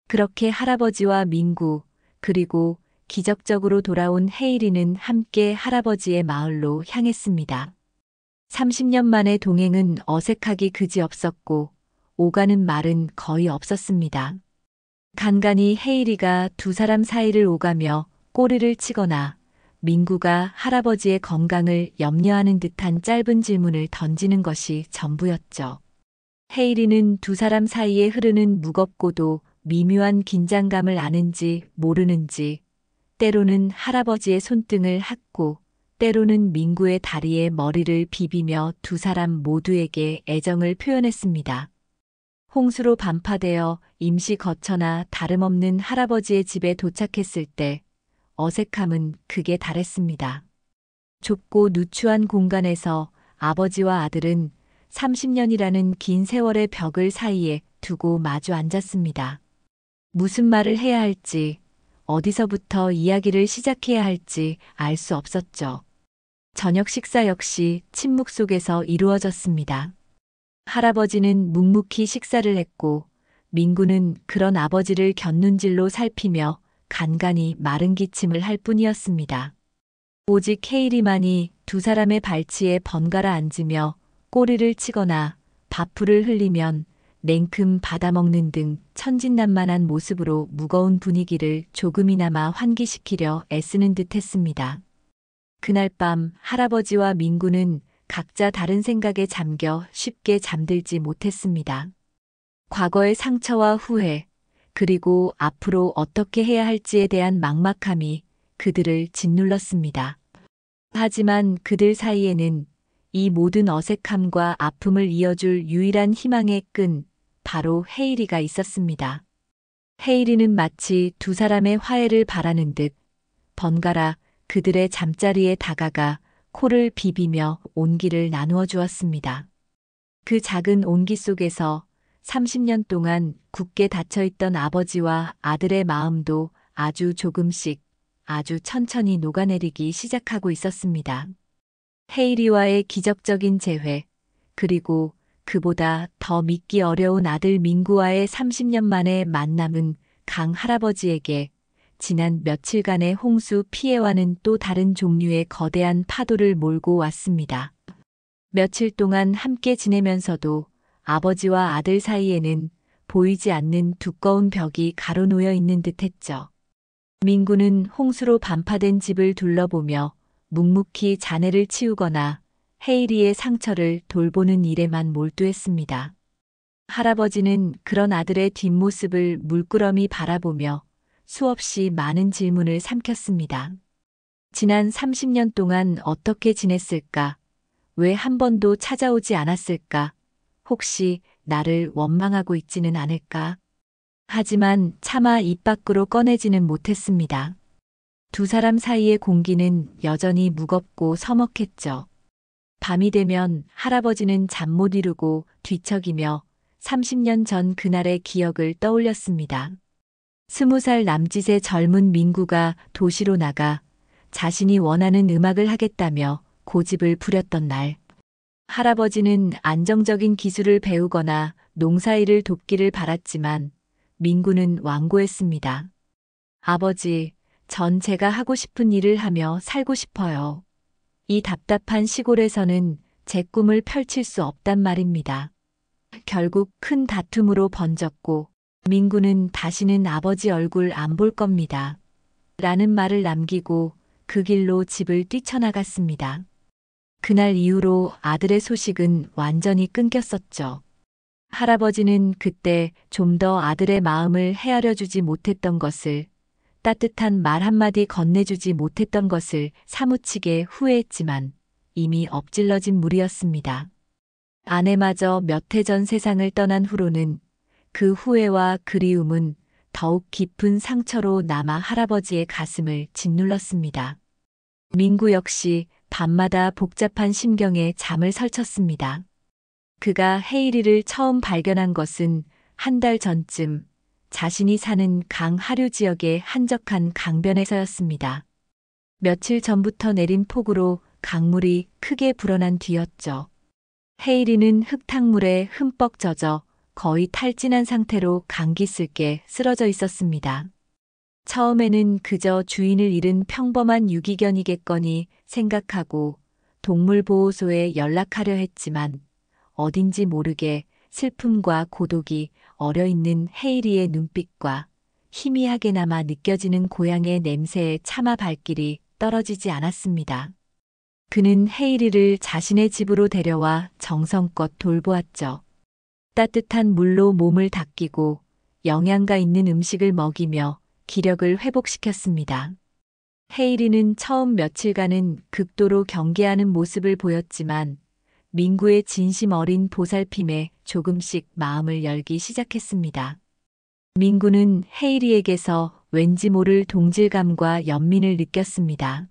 그렇게 할아버지와 민구, 그리고 기적적으로 돌아온 헤일이는 함께 할아버지의 마을로 향했습니다. 30년 만의 동행은 어색하기 그지없었고 오가는 말은 거의 없었습니다. 간간이 헤일이가 두 사람 사이를 오가며 꼬리를 치거나 민구가 할아버지의 건강을 염려하는 듯한 짧은 질문을 던지는 것이 전부였죠. 헤일이는 두 사람 사이에 흐르는 무겁고도 미묘한 긴장감을 아는지 모르는지 때로는 할아버지의 손등을 핥고 때로는 민구의 다리에 머리를 비비며 두 사람 모두에게 애정을 표현했습니다. 홍수로 반파되어 임시 거처나 다름없는 할아버지의 집에 도착했을 때 어색함은 극에 달했습니다. 좁고 누추한 공간에서 아버지와 아들은 30년이라는 긴 세월의 벽을 사이에 두고 마주 앉았습니다. 무슨 말을 해야 할지, 어디서부터 이야기를 시작해야 할지 알 수 없었죠. 저녁 식사 역시 침묵 속에서 이루어졌습니다. 할아버지는 묵묵히 식사를 했고 민구는 그런 아버지를 곁눈질로 살피며 간간히 마른 기침을 할 뿐이었습니다. 오직 헤일이만이 두 사람의 발치에 번갈아 앉으며 꼬리를 치거나 밥풀을 흘리면 냉큼 받아먹는 등 천진난만한 모습으로 무거운 분위기를 조금이나마 환기시키려 애쓰는 듯 했습니다. 그날 밤 할아버지와 민구는 각자 다른 생각에 잠겨 쉽게 잠들지 못했습니다. 과거의 상처와 후회, 그리고 앞으로 어떻게 해야 할지에 대한 막막함이 그들을 짓눌렀습니다. 하지만 그들 사이에는 이 모든 어색함과 아픔을 이어줄 유일한 희망의 끈, 바로 헤일이가 있었습니다. 헤일이는 마치 두 사람의 화해를 바라는 듯 번갈아 그들의 잠자리에 다가가 코를 비비며 온기를 나누어 주었습니다. 그 작은 온기 속에서 30년 동안 굳게 닫혀있던 아버지와 아들의 마음도 아주 조금씩, 아주 천천히 녹아내리기 시작하고 있었습니다. 헤일이와의 기적적인 재회, 그리고 그보다 더 믿기 어려운 아들 민구와의 30년 만의 만남은 강 할아버지에게 지난 며칠간의 홍수 피해와는 또 다른 종류의 거대한 파도를 몰고 왔습니다. 며칠 동안 함께 지내면서도 아버지와 아들 사이에는 보이지 않는 두꺼운 벽이 가로놓여 있는 듯했죠. 민구는 홍수로 반파된 집을 둘러보며 묵묵히 잔해를 치우거나 헤일이의 상처를 돌보는 일에만 몰두했습니다. 할아버지는 그런 아들의 뒷모습을 물끄러미 바라보며 수없이 많은 질문을 삼켰습니다. 지난 30년 동안 어떻게 지냈을까? 왜 한 번도 찾아오지 않았을까? 혹시 나를 원망하고 있지는 않을까? 하지만 차마 입 밖으로 꺼내지는 못했습니다. 두 사람 사이의 공기는 여전히 무겁고 서먹했죠. 밤이 되면 할아버지는 잠 못 이루고 뒤척이며 30년 전 그날의 기억을 떠올렸습니다. 20살 남짓의 젊은 민구가 도시로 나가 자신이 원하는 음악을 하겠다며 고집을 부렸던 날. 할아버지는 안정적인 기술을 배우거나 농사일을 돕기를 바랐지만 민구는 완고했습니다. 아버지, 전 제가 하고 싶은 일을 하며 살고 싶어요. 이 답답한 시골에서는 제 꿈을 펼칠 수 없단 말입니다. 결국 큰 다툼으로 번졌고 민구는 다시는 아버지 얼굴 안 볼 겁니다. 라는 말을 남기고 그 길로 집을 뛰쳐나갔습니다. 그날 이후로 아들의 소식은 완전히 끊겼었죠. 할아버지는 그때 좀 더 아들의 마음을 헤아려 주지 못했던 것을, 따뜻한 말 한마디 건네주지 못했던 것을 사무치게 후회했지만 이미 엎질러진 물이었습니다. 아내마저 몇 해 전 세상을 떠난 후로는 그 후회와 그리움은 더욱 깊은 상처로 남아 할아버지의 가슴을 짓눌렀습니다. 민구 역시 밤마다 복잡한 심경에 잠을 설쳤습니다. 그가 헤이리를 처음 발견한 것은 한 달 전쯤 자신이 사는 강 하류 지역의 한적한 강변에서였습니다. 며칠 전부터 내린 폭우로 강물이 크게 불어난 뒤였죠. 헤이리는 흙탕물에 흠뻑 젖어 거의 탈진한 상태로 감기슬게 쓰러져 있었습니다. 처음에는 그저 주인을 잃은 평범한 유기견이겠거니 생각하고 동물보호소에 연락하려 했지만 어딘지 모르게 슬픔과 고독이 어려있는 헤이리의 눈빛과 희미하게나마 느껴지는 고향의 냄새에 차마 발길이 떨어지지 않았습니다. 그는 헤이리를 자신의 집으로 데려와 정성껏 돌보았죠. 따뜻한 물로 몸을 닦이고 영양가 있는 음식을 먹이며 기력을 회복시켰습니다. 헤이리는 처음 며칠간은 극도로 경계하는 모습을 보였지만 민구의 진심 어린 보살핌에 조금씩 마음을 열기 시작했습니다. 민구는 헤이리에게서 왠지 모를 동질감과 연민을 느꼈습니다.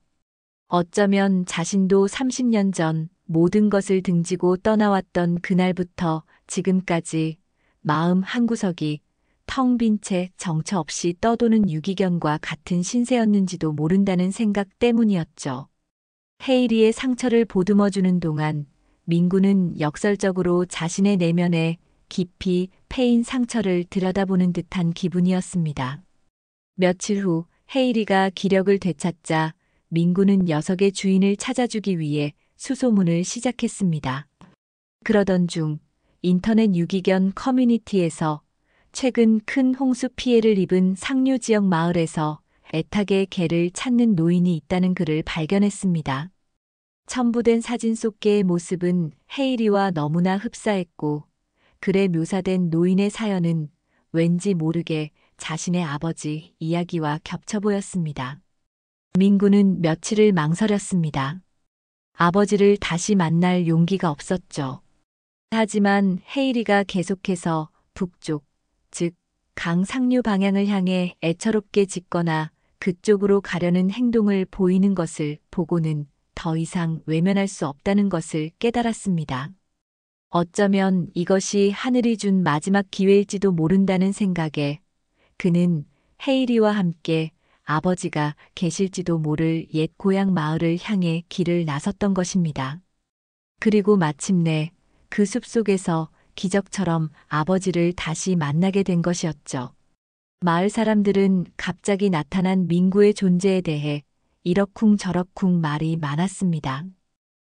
어쩌면 자신도 30년 전 모든 것을 등지고 떠나왔던 그날부터 지금까지 마음 한구석이 텅 빈 채 정처 없이 떠도는 유기견과 같은 신세였는지도 모른다는 생각 때문이었죠. 헤이리의 상처를 보듬어주는 동안 민구는 역설적으로 자신의 내면에 깊이 패인 상처를 들여다보는 듯한 기분이었습니다. 며칠 후 헤이리가 기력을 되찾자 민구는 녀석의 주인을 찾아주기 위해 수소문을 시작했습니다. 그러던 중 인터넷 유기견 커뮤니티에서 최근 큰 홍수 피해를 입은 상류 지역 마을에서 애타게 개를 찾는 노인이 있다는 글을 발견했습니다. 첨부된 사진 속 개의 모습은 헤이리와 너무나 흡사했고 글에 묘사된 노인의 사연은 왠지 모르게 자신의 아버지 이야기와 겹쳐 보였습니다. 민구는 며칠을 망설였습니다. 아버지를 다시 만날 용기가 없었죠. 하지만 헤이리가 계속해서 북쪽, 즉 강 상류 방향을 향해 애처롭게 짖거나 그쪽으로 가려는 행동을 보이는 것을 보고는 더 이상 외면할 수 없다는 것을 깨달았습니다. 어쩌면 이것이 하늘이 준 마지막 기회일지도 모른다는 생각에 그는 헤이리와 함께 아버지가 계실지도 모를 옛 고향 마을을 향해 길을 나섰던 것입니다. 그리고 마침내 그 숲속에서 기적처럼 아버지를 다시 만나게 된 것이었죠. 마을 사람들은 갑자기 나타난 민구의 존재에 대해 이러쿵저러쿵 말이 많았습니다.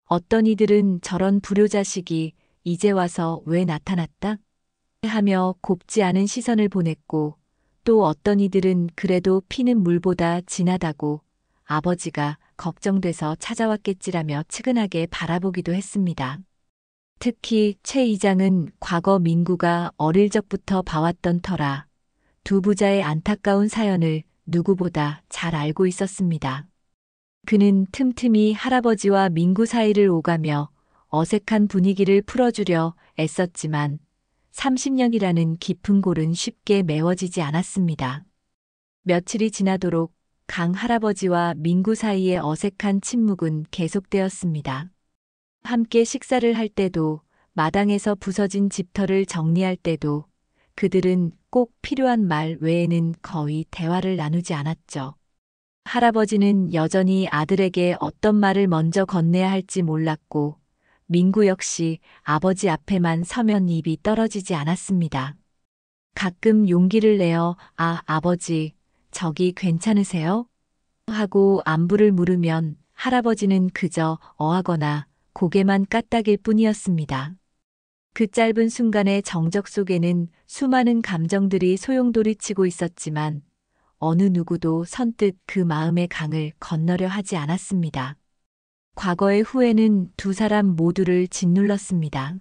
어떤 이들은 저런 불효자식이 이제 와서 왜 나타났다? 하며 곱지 않은 시선을 보냈고 또 어떤 이들은 그래도 피는 물보다 진하다고 아버지가 걱정돼서 찾아왔겠지라며 측은하게 바라보기도 했습니다. 특히 최 이장은 과거 민구가 어릴 적부터 봐왔던 터라 두 부자의 안타까운 사연을 누구보다 잘 알고 있었습니다. 그는 틈틈이 할아버지와 민구 사이를 오가며 어색한 분위기를 풀어주려 애썼지만 30년이라는 깊은 골은 쉽게 메워지지 않았습니다. 며칠이 지나도록 강 할아버지와 민구 사이의 어색한 침묵은 계속되었습니다. 함께 식사를 할 때도 마당에서 부서진 집터를 정리할 때도 그들은 꼭 필요한 말 외에는 거의 대화를 나누지 않았죠. 할아버지는 여전히 아들에게 어떤 말을 먼저 건네야 할지 몰랐고 민구 역시 아버지 앞에만 서면 입이 떨어지지 않았습니다. 가끔 용기를 내어 아버지, 저기 괜찮으세요? 하고 안부를 물으면 할아버지는 그저 어하거나 고개만 까딱일 뿐이었습니다. 그 짧은 순간의 정적 속에는 수많은 감정들이 소용돌이치고 있었지만 어느 누구도 선뜻 그 마음의 강을 건너려 하지 않았습니다. 과거의 후회는 두 사람 모두를 짓눌렀습니다.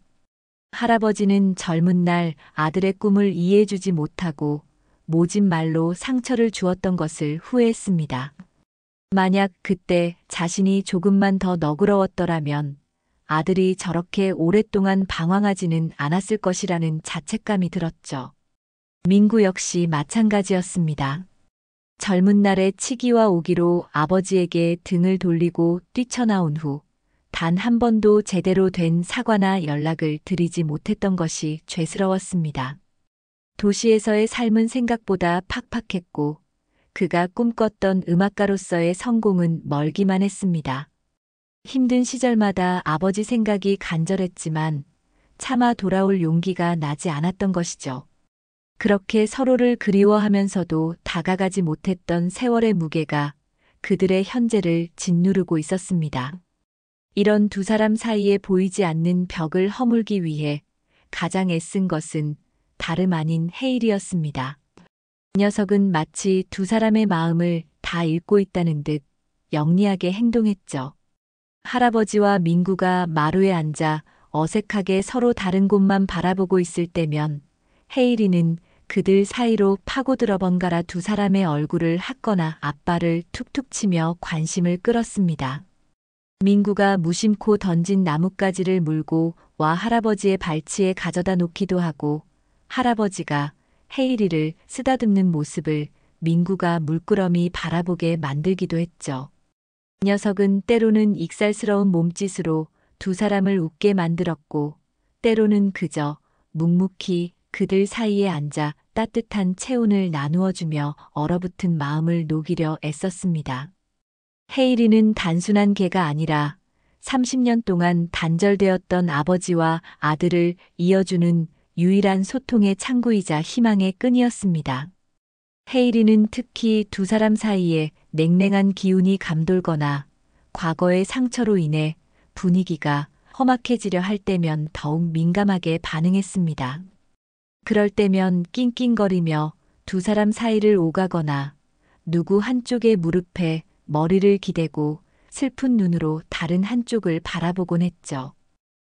할아버지는 젊은 날 아들의 꿈을 이해해주지 못하고 모진 말로 상처를 주었던 것을 후회했습니다. 만약 그때 자신이 조금만 더 너그러웠더라면 아들이 저렇게 오랫동안 방황하지는 않았을 것이라는 자책감이 들었죠. 민구 역시 마찬가지였습니다. 젊은 날의 치기와 오기로 아버지에게 등을 돌리고 뛰쳐나온 후 단 한 번도 제대로 된 사과나 연락을 드리지 못했던 것이 죄스러웠습니다. 도시에서의 삶은 생각보다 팍팍했고 그가 꿈꿨던 음악가로서의 성공은 멀기만 했습니다. 힘든 시절마다 아버지 생각이 간절했지만 차마 돌아올 용기가 나지 않았던 것이죠. 그렇게 서로를 그리워하면서도 다가가지 못했던 세월의 무게가 그들의 현재를 짓누르고 있었습니다. 이런 두 사람 사이에 보이지 않는 벽을 허물기 위해 가장 애쓴 것은 다름 아닌 헤일이었습니다. 이 녀석은 마치 두 사람의 마음을 다 읽고 있다는 듯 영리하게 행동했죠. 할아버지와 민구가 마루에 앉아 어색하게 서로 다른 곳만 바라보고 있을 때면 헤일이는 그들 사이로 파고들어 번갈아 두 사람의 얼굴을 핥거나 앞발을 툭툭 치며 관심을 끌었습니다. 민구가 무심코 던진 나뭇가지를 물고 와 할아버지의 발치에 가져다 놓기도 하고 할아버지가 헤일이를 쓰다듬는 모습을 민구가 물끄러미 바라보게 만들기도 했죠. 이 녀석은 때로는 익살스러운 몸짓으로 두 사람을 웃게 만들었고 때로는 그저 묵묵히 그들 사이에 앉아 따뜻한 체온을 나누어주며 얼어붙은 마음을 녹이려 애썼습니다. 헤일이는 단순한 개가 아니라 30년 동안 단절되었던 아버지와 아들을 이어주는 유일한 소통의 창구이자 희망의 끈이었습니다. 헤일이는 특히 두 사람 사이에 냉랭한 기운이 감돌거나 과거의 상처로 인해 분위기가 험악해지려 할 때면 더욱 민감하게 반응했습니다. 그럴 때면 낑낑거리며 두 사람 사이를 오가거나 누구 한쪽의 무릎에 머리를 기대고 슬픈 눈으로 다른 한쪽을 바라보곤 했죠.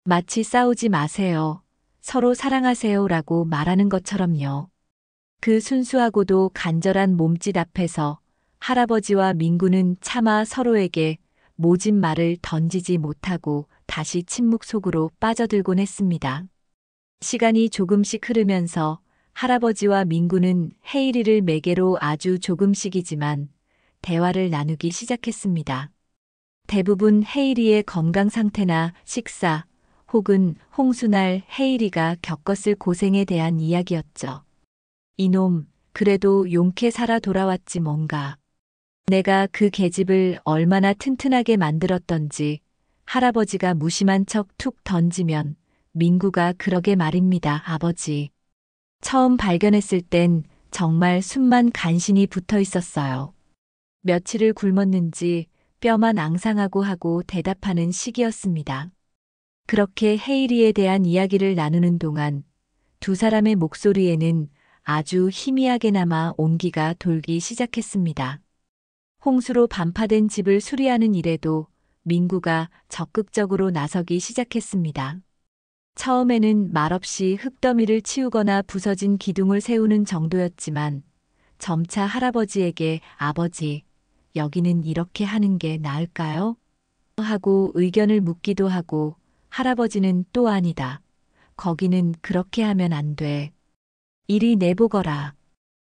마치 싸우지 마세요. 서로 사랑하세요라고 말하는 것처럼요. 그 순수하고도 간절한 몸짓 앞에서 할아버지와 민구는 차마 서로에게 모진 말을 던지지 못하고 다시 침묵 속으로 빠져들곤 했습니다. 시간이 조금씩 흐르면서 할아버지와 민구는 헤일이를 매개로 아주 조금씩이지만 대화를 나누기 시작했습니다. 대부분 헤일이의 건강 상태나 식사 혹은 홍수날 헤일이가 겪었을 고생에 대한 이야기였죠. 이놈, 그래도 용케 살아 돌아왔지 뭔가. 내가 그 계집을 얼마나 튼튼하게 만들었던지 할아버지가 무심한 척 툭 던지면 민구가 그러게 말입니다, 아버지. 처음 발견했을 땐 정말 숨만 간신히 붙어 있었어요. 며칠을 굶었는지 뼈만 앙상하고 하고 대답하는 시기였습니다. 그렇게 헤일이에 대한 이야기를 나누는 동안 두 사람의 목소리에는 아주 희미하게나마 온기가 돌기 시작했습니다. 홍수로 반파된 집을 수리하는 일에도 민구가 적극적으로 나서기 시작했습니다. 처음에는 말없이 흙더미를 치우거나 부서진 기둥을 세우는 정도였지만 점차 할아버지에게 아버지, 여기는 이렇게 하는 게 나을까요? 하고 의견을 묻기도 하고 할아버지는 또 아니다. 거기는 그렇게 하면 안 돼. 이리 내보거라.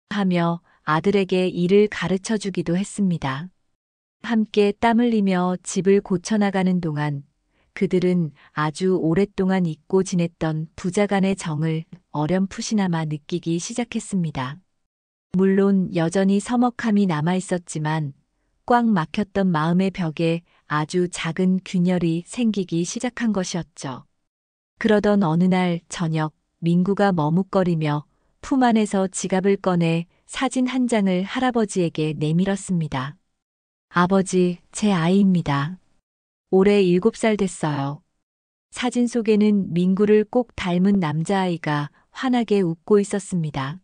하며 아들에게 일을 가르쳐 주기도 했습니다. 함께 땀 흘리며 집을 고쳐나가는 동안 그들은 아주 오랫동안 잊고 지냈던 부자간의 정을 어렴풋이나마 느끼기 시작했습니다. 물론 여전히 서먹함이 남아있었지만 꽉 막혔던 마음의 벽에 아주 작은 균열이 생기기 시작한 것이었죠. 그러던 어느 날 저녁 민구가 머뭇거리며 품 안에서 지갑을 꺼내 사진 한 장을 할아버지에게 내밀었습니다. 아버지, 제 아이입니다. 올해 7살 됐어요. 사진 속에는 민구를 꼭 닮은 남자아이가 환하게 웃고 있었습니다.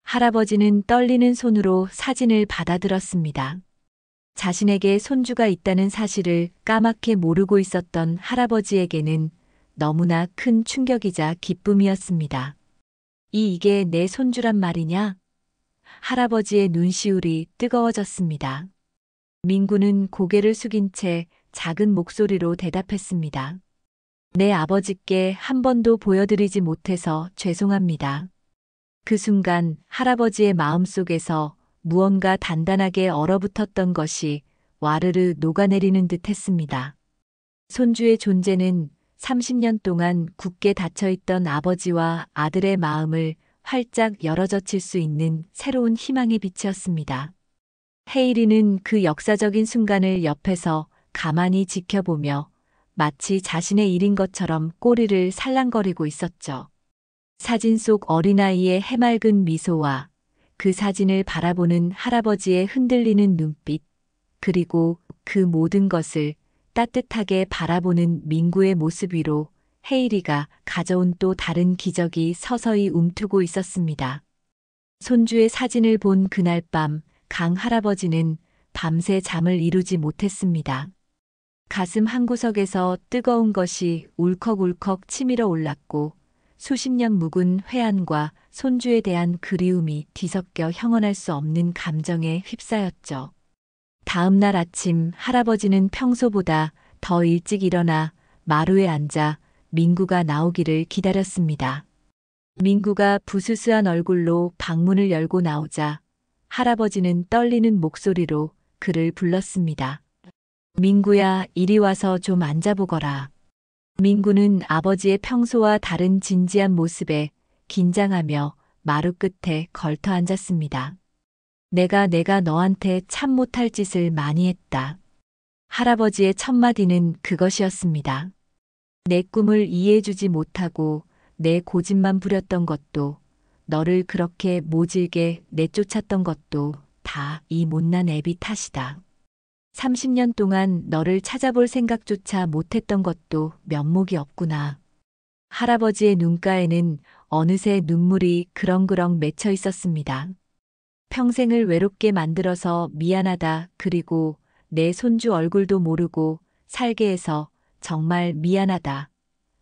할아버지는 떨리는 손으로 사진을 받아들었습니다. 자신에게 손주가 있다는 사실을 까맣게 모르고 있었던 할아버지에게는 너무나 큰 충격이자 기쁨이었습니다. 이게 내 손주란 말이냐? 할아버지의 눈시울이 뜨거워졌습니다. 민구는 고개를 숙인 채 작은 목소리로 대답했습니다. 내 아버지께 한 번도 보여드리지 못해서 죄송합니다. 그 순간 할아버지의 마음속에서 무언가 단단하게 얼어붙었던 것이 와르르 녹아내리는 듯 했습니다. 손주의 존재는 30년 동안 굳게 닫혀있던 아버지와 아들의 마음을 활짝 열어젖힐 수 있는 새로운 희망의 빛이었습니다. 헤이리는 그 역사적인 순간을 옆에서 가만히 지켜보며 마치 자신의 일인 것처럼 꼬리를 살랑거리고 있었죠. 사진 속 어린아이의 해맑은 미소와 그 사진을 바라보는 할아버지의 흔들리는 눈빛, 그리고 그 모든 것을 따뜻하게 바라보는 민구의 모습 위로 헤이리가 가져온 또 다른 기적이 서서히 움트고 있었습니다. 손주의 사진을 본 그날 밤 강 할아버지는 밤새 잠을 이루지 못했습니다. 가슴 한구석에서 뜨거운 것이 울컥울컥 치밀어 올랐고 수십 년 묵은 회한과 손주에 대한 그리움이 뒤섞여 형언할 수 없는 감정에 휩싸였죠. 다음 날 아침 할아버지는 평소보다 더 일찍 일어나 마루에 앉아 민구가 나오기를 기다렸습니다. 민구가 부스스한 얼굴로 방문을 열고 나오자 할아버지는 떨리는 목소리로 그를 불렀습니다. 민구야, 이리 와서 좀 앉아보거라. 민구는 아버지의 평소와 다른 진지한 모습에 긴장하며 마루 끝에 걸터 앉았습니다. 내가 너한테 참 못할 짓을 많이 했다. 할아버지의 첫 마디는 그것이었습니다. 내 꿈을 이해해주지 못하고 내 고집만 부렸던 것도, 너를 그렇게 모질게 내쫓았던 것도 다 이 못난 애비 탓이다. 30년 동안 너를 찾아볼 생각조차 못했던 것도 면목이 없구나. 할아버지의 눈가에는 어느새 눈물이 그렁그렁 맺혀 있었습니다. 평생을 외롭게 만들어서 미안하다. 그리고 내 손주 얼굴도 모르고 살게 해서 정말 미안하다.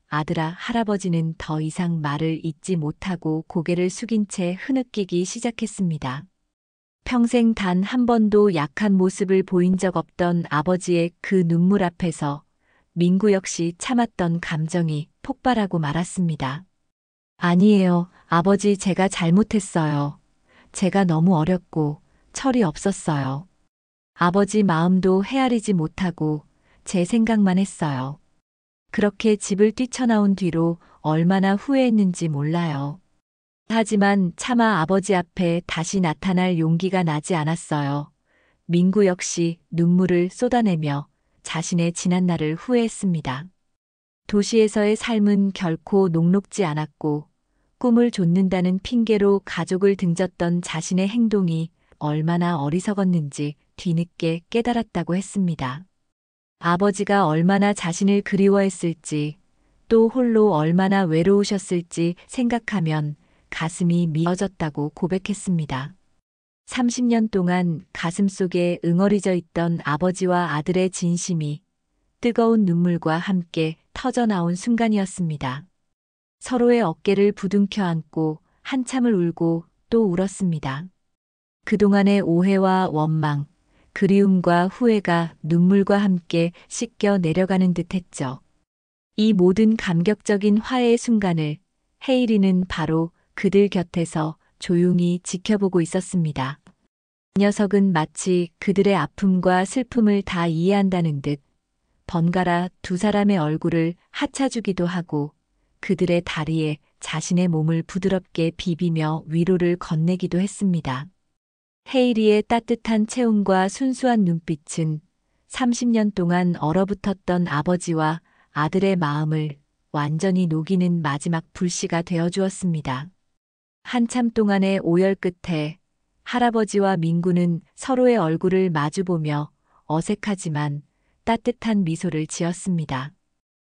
아들아, 할아버지는 더 이상 말을 잇지 못하고 고개를 숙인 채 흐느끼기 시작했습니다. 평생 단 한 번도 약한 모습을 보인 적 없던 아버지의 그 눈물 앞에서 민구 역시 참았던 감정이 폭발하고 말았습니다. 아니에요, 아버지, 제가 잘못했어요. 제가 너무 어렸고 철이 없었어요. 아버지 마음도 헤아리지 못하고 제 생각만 했어요. 그렇게 집을 뛰쳐나온 뒤로 얼마나 후회했는지 몰라요. 하지만 차마 아버지 앞에 다시 나타날 용기가 나지 않았어요. 민구 역시 눈물을 쏟아내며 자신의 지난 날을 후회했습니다. 도시에서의 삶은 결코 녹록지 않았고 꿈을 좇는다는 핑계로 가족을 등졌던 자신의 행동이 얼마나 어리석었는지 뒤늦게 깨달았다고 했습니다. 아버지가 얼마나 자신을 그리워했을지, 또 홀로 얼마나 외로우셨을지 생각하면 가슴이 미어졌다고 고백했습니다. 30년 동안 가슴속에 응어리져 있던 아버지와 아들의 진심이 뜨거운 눈물과 함께 터져나온 순간이었습니다. 서로의 어깨를 부둥켜 안고 한참을 울고 또 울었습니다. 그동안의 오해와 원망, 그리움과 후회가 눈물과 함께 씻겨 내려가는 듯 했죠. 이 모든 감격적인 화해의 순간을 헤이리는 바로 그들 곁에서 조용히 지켜보고 있었습니다. 이 녀석은 마치 그들의 아픔과 슬픔을 다 이해한다는 듯 번갈아 두 사람의 얼굴을 하차주기도 하고 그들의 다리에 자신의 몸을 부드럽게 비비며 위로를 건네기도 했습니다. 헤이리의 따뜻한 체온과 순수한 눈빛은 30년 동안 얼어붙었던 아버지와 아들의 마음을 완전히 녹이는 마지막 불씨가 되어주었습니다. 한참 동안의 오열 끝에 할아버지와 민구는 서로의 얼굴을 마주보며 어색하지만 따뜻한 미소를 지었습니다.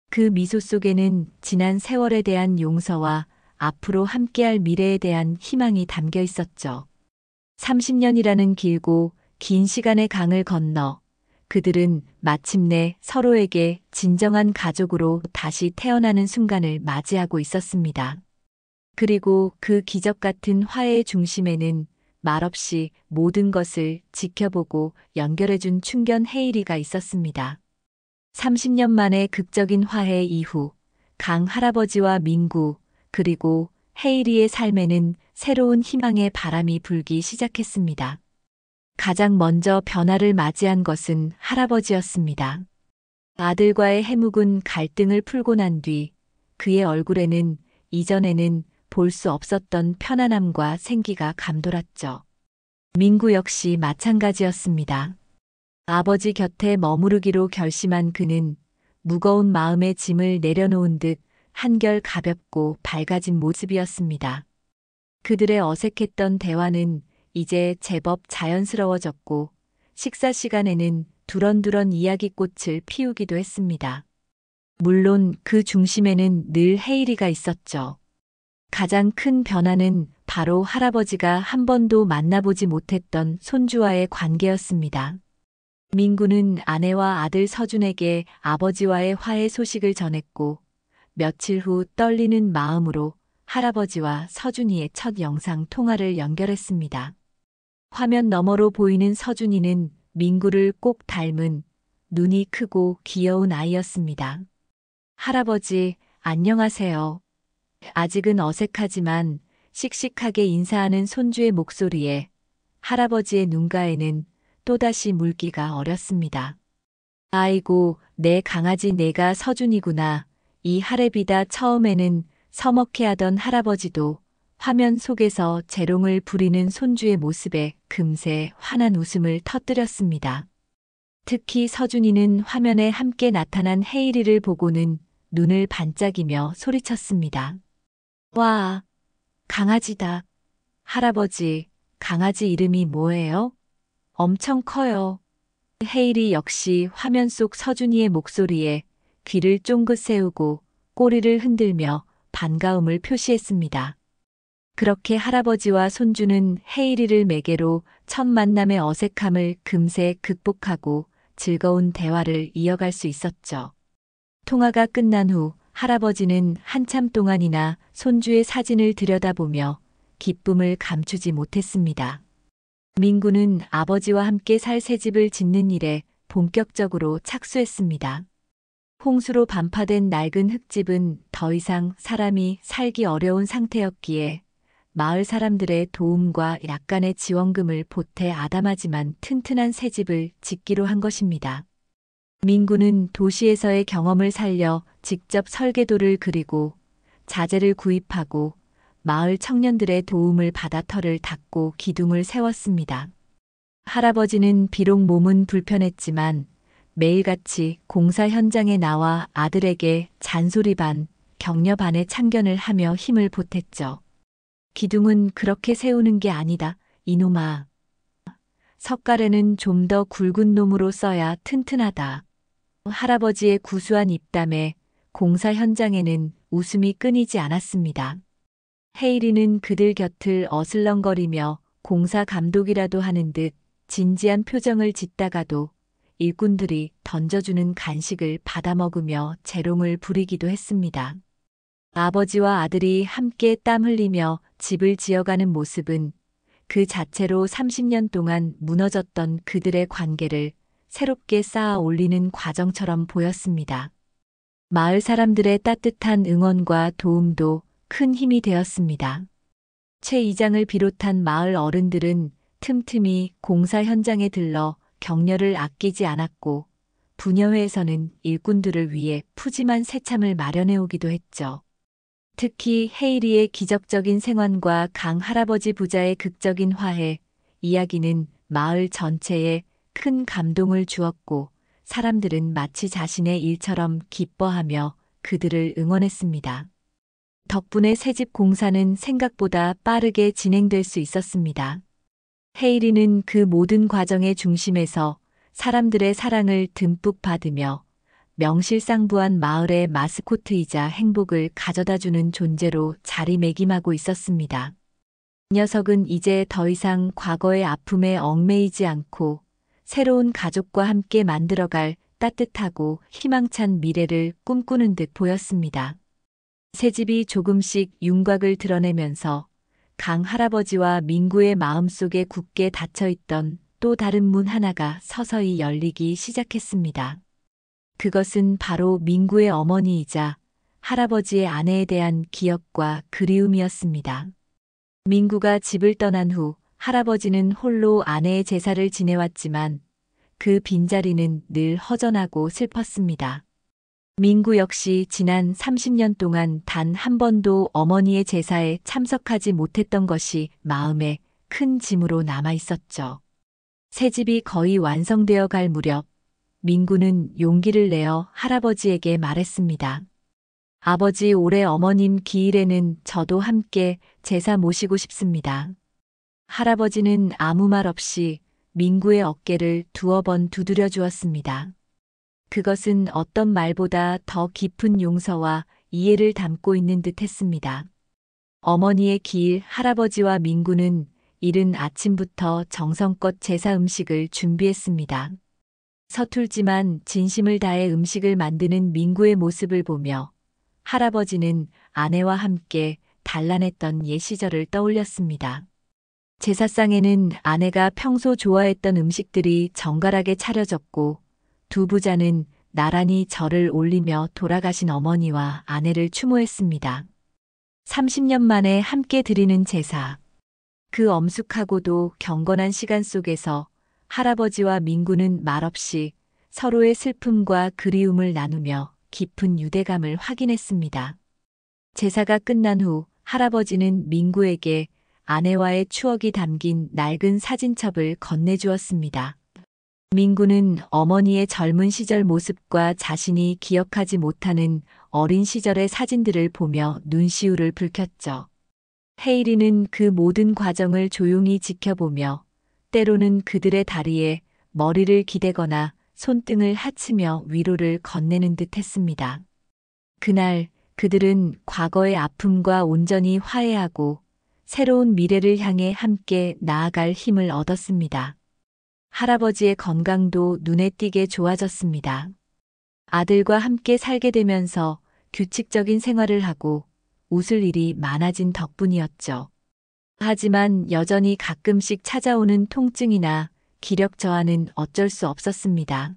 그 미소 속에는 지난 세월에 대한 용서와 앞으로 함께할 미래에 대한 희망이 담겨 있었죠. 30년이라는 길고 긴 시간의 강을 건너 그들은 마침내 서로에게 진정한 가족으로 다시 태어나는 순간을 맞이하고 있었습니다. 그리고 그 기적 같은 화해의 중심에는 말없이 모든 것을 지켜보고 연결해준 충견 헤이리가 있었습니다. 30년 만의 극적인 화해 이후 강 할아버지와 민구 그리고 헤이리의 삶에는 새로운 희망의 바람이 불기 시작했습니다. 가장 먼저 변화를 맞이한 것은 할아버지였습니다. 아들과의 해묵은 갈등을 풀고 난 뒤 그의 얼굴에는 이전에는 볼 수 없었던 편안함과 생기가 감돌았죠. 민구 역시 마찬가지였습니다. 아버지 곁에 머무르기로 결심한 그는 무거운 마음의 짐을 내려놓은 듯 한결 가볍고 밝아진 모습이었습니다. 그들의 어색했던 대화는 이제 제법 자연스러워졌고 식사 시간에는 두런두런 이야기꽃을 피우기도 했습니다. 물론 그 중심에는 늘 헤이리가 있었죠. 가장 큰 변화는 바로 할아버지가 한 번도 만나보지 못했던 손주와의 관계였습니다. 민구는 아내와 아들 서준에게 아버지와의 화해 소식을 전했고 며칠 후 떨리는 마음으로 할아버지와 서준이의 첫 영상 통화를 연결했습니다. 화면 너머로 보이는 서준이는 민구를 꼭 닮은 눈이 크고 귀여운 아이였습니다. 할아버지, 안녕하세요. 아직은 어색하지만 씩씩하게 인사하는 손주의 목소리에 할아버지의 눈가에는 또다시 물기가 어렸습니다. 아이고, 내 강아지 내가 서준이구나. 이 할애비다. 처음에는 서먹해하던 할아버지도 화면 속에서 재롱을 부리는 손주의 모습에 금세 환한 웃음을 터뜨렸습니다. 특히 서준이는 화면에 함께 나타난 헤이리를 보고는 눈을 반짝이며 소리쳤습니다. 와, 강아지다. 할아버지, 강아지 이름이 뭐예요? 엄청 커요. 헤이리 역시 화면 속 서준이의 목소리에 귀를 쫑긋 세우고 꼬리를 흔들며 반가움을 표시했습니다. 그렇게 할아버지와 손주는 헤이리를 매개로 첫 만남의 어색함을 금세 극복하고 즐거운 대화를 이어갈 수 있었죠. 통화가 끝난 후 할아버지는 한참 동안이나 손주의 사진을 들여다보며 기쁨을 감추지 못했습니다. 민구는 아버지와 함께 살 새집을 짓는 일에 본격적으로 착수했습니다. 홍수로 반파된 낡은 흙집은 더 이상 사람이 살기 어려운 상태였기에 마을 사람들의 도움과 약간의 지원금을 보태 아담하지만 튼튼한 새집을 짓기로 한 것입니다. 민구는 도시에서의 경험을 살려 직접 설계도를 그리고 자재를 구입하고 마을 청년들의 도움을 받아 터를 닦고 기둥을 세웠습니다. 할아버지는 비록 몸은 불편했지만 매일같이 공사 현장에 나와 아들에게 잔소리 반, 격려 반의 참견을 하며 힘을 보탰죠. 기둥은 그렇게 세우는 게 아니다, 이놈아. 석가래는 좀 더 굵은 놈으로 써야 튼튼하다. 할아버지의 구수한 입담에 공사 현장에는 웃음이 끊이지 않았습니다. 헤이리는 그들 곁을 어슬렁거리며 공사 감독이라도 하는 듯 진지한 표정을 짓다가도 일꾼들이 던져주는 간식을 받아먹으며 재롱을 부리기도 했습니다. 아버지와 아들이 함께 땀 흘리며 집을 지어가는 모습은 그 자체로 30년 동안 무너졌던 그들의 관계를 새롭게 쌓아 올리는 과정처럼 보였습니다. 마을 사람들의 따뜻한 응원과 도움도 큰 힘이 되었습니다. 최 이장을 비롯한 마을 어른들은 틈틈이 공사 현장에 들러 격려를 아끼지 않았고 부녀회에서는 일꾼들을 위해 푸짐한 새참을 마련해 오기도 했죠. 특히 헤이리의 기적적인 생환과 강 할아버지 부자의 극적인 화해 이야기는 마을 전체에 큰 감동을 주었고 사람들은 마치 자신의 일처럼 기뻐하며 그들을 응원했습니다. 덕분에 새집 공사는 생각보다 빠르게 진행될 수 있었습니다. 헤이리는 그 모든 과정의 중심에서 사람들의 사랑을 듬뿍 받으며 명실상부한 마을의 마스코트이자 행복을 가져다주는 존재로 자리매김하고 있었습니다. 이 녀석은 이제 더 이상 과거의 아픔에 얽매이지 않고 새로운 가족과 함께 만들어갈 따뜻하고 희망찬 미래를 꿈꾸는 듯 보였습니다. 새집이 조금씩 윤곽을 드러내면서 강 할아버지와 민구의 마음속에 굳게 닫혀있던 또 다른 문 하나가 서서히 열리기 시작했습니다. 그것은 바로 민구의 어머니이자 할아버지의 아내에 대한 기억과 그리움이었습니다. 민구가 집을 떠난 후 할아버지는 홀로 아내의 제사를 지내왔지만 그 빈자리는 늘 허전하고 슬펐습니다. 민구 역시 지난 30년 동안 단 한 번도 어머니의 제사에 참석하지 못했던 것이 마음에 큰 짐으로 남아 있었죠. 새집이 거의 완성되어 갈 무렵 민구는 용기를 내어 할아버지에게 말했습니다. 아버지, 올해 어머님 기일에는 저도 함께 제사 모시고 싶습니다. 할아버지는 아무 말 없이 민구의 어깨를 두어 번 두드려 주었습니다. 그것은 어떤 말보다 더 깊은 용서와 이해를 담고 있는 듯 했습니다. 어머니의 기일, 할아버지와 민구는 이른 아침부터 정성껏 제사 음식을 준비했습니다. 서툴지만 진심을 다해 음식을 만드는 민구의 모습을 보며 할아버지는 아내와 함께 단란했던 옛 시절을 떠올렸습니다. 제사상에는 아내가 평소 좋아했던 음식들이 정갈하게 차려졌고 두 부자는 나란히 절을 올리며 돌아가신 어머니와 아내를 추모했습니다. 30년 만에 함께 드리는 제사. 그 엄숙하고도 경건한 시간 속에서 할아버지와 민구는 말없이 서로의 슬픔과 그리움을 나누며 깊은 유대감을 확인했습니다. 제사가 끝난 후 할아버지는 민구에게 아내와의 추억이 담긴 낡은 사진첩을 건네주었습니다. 민구는 어머니의 젊은 시절 모습과 자신이 기억하지 못하는 어린 시절의 사진들을 보며 눈시울을 붉혔죠. 헤이리는 그 모든 과정을 조용히 지켜보며 때로는 그들의 다리에 머리를 기대거나 손등을 하치며 위로를 건네는 듯 했습니다. 그날 그들은 과거의 아픔과 온전히 화해하고 새로운 미래를 향해 함께 나아갈 힘을 얻었습니다. 할아버지의 건강도 눈에 띄게 좋아졌습니다. 아들과 함께 살게 되면서 규칙적인 생활을 하고 웃을 일이 많아진 덕분이었죠. 하지만 여전히 가끔씩 찾아오는 통증이나 기력 저하는 어쩔 수 없었습니다.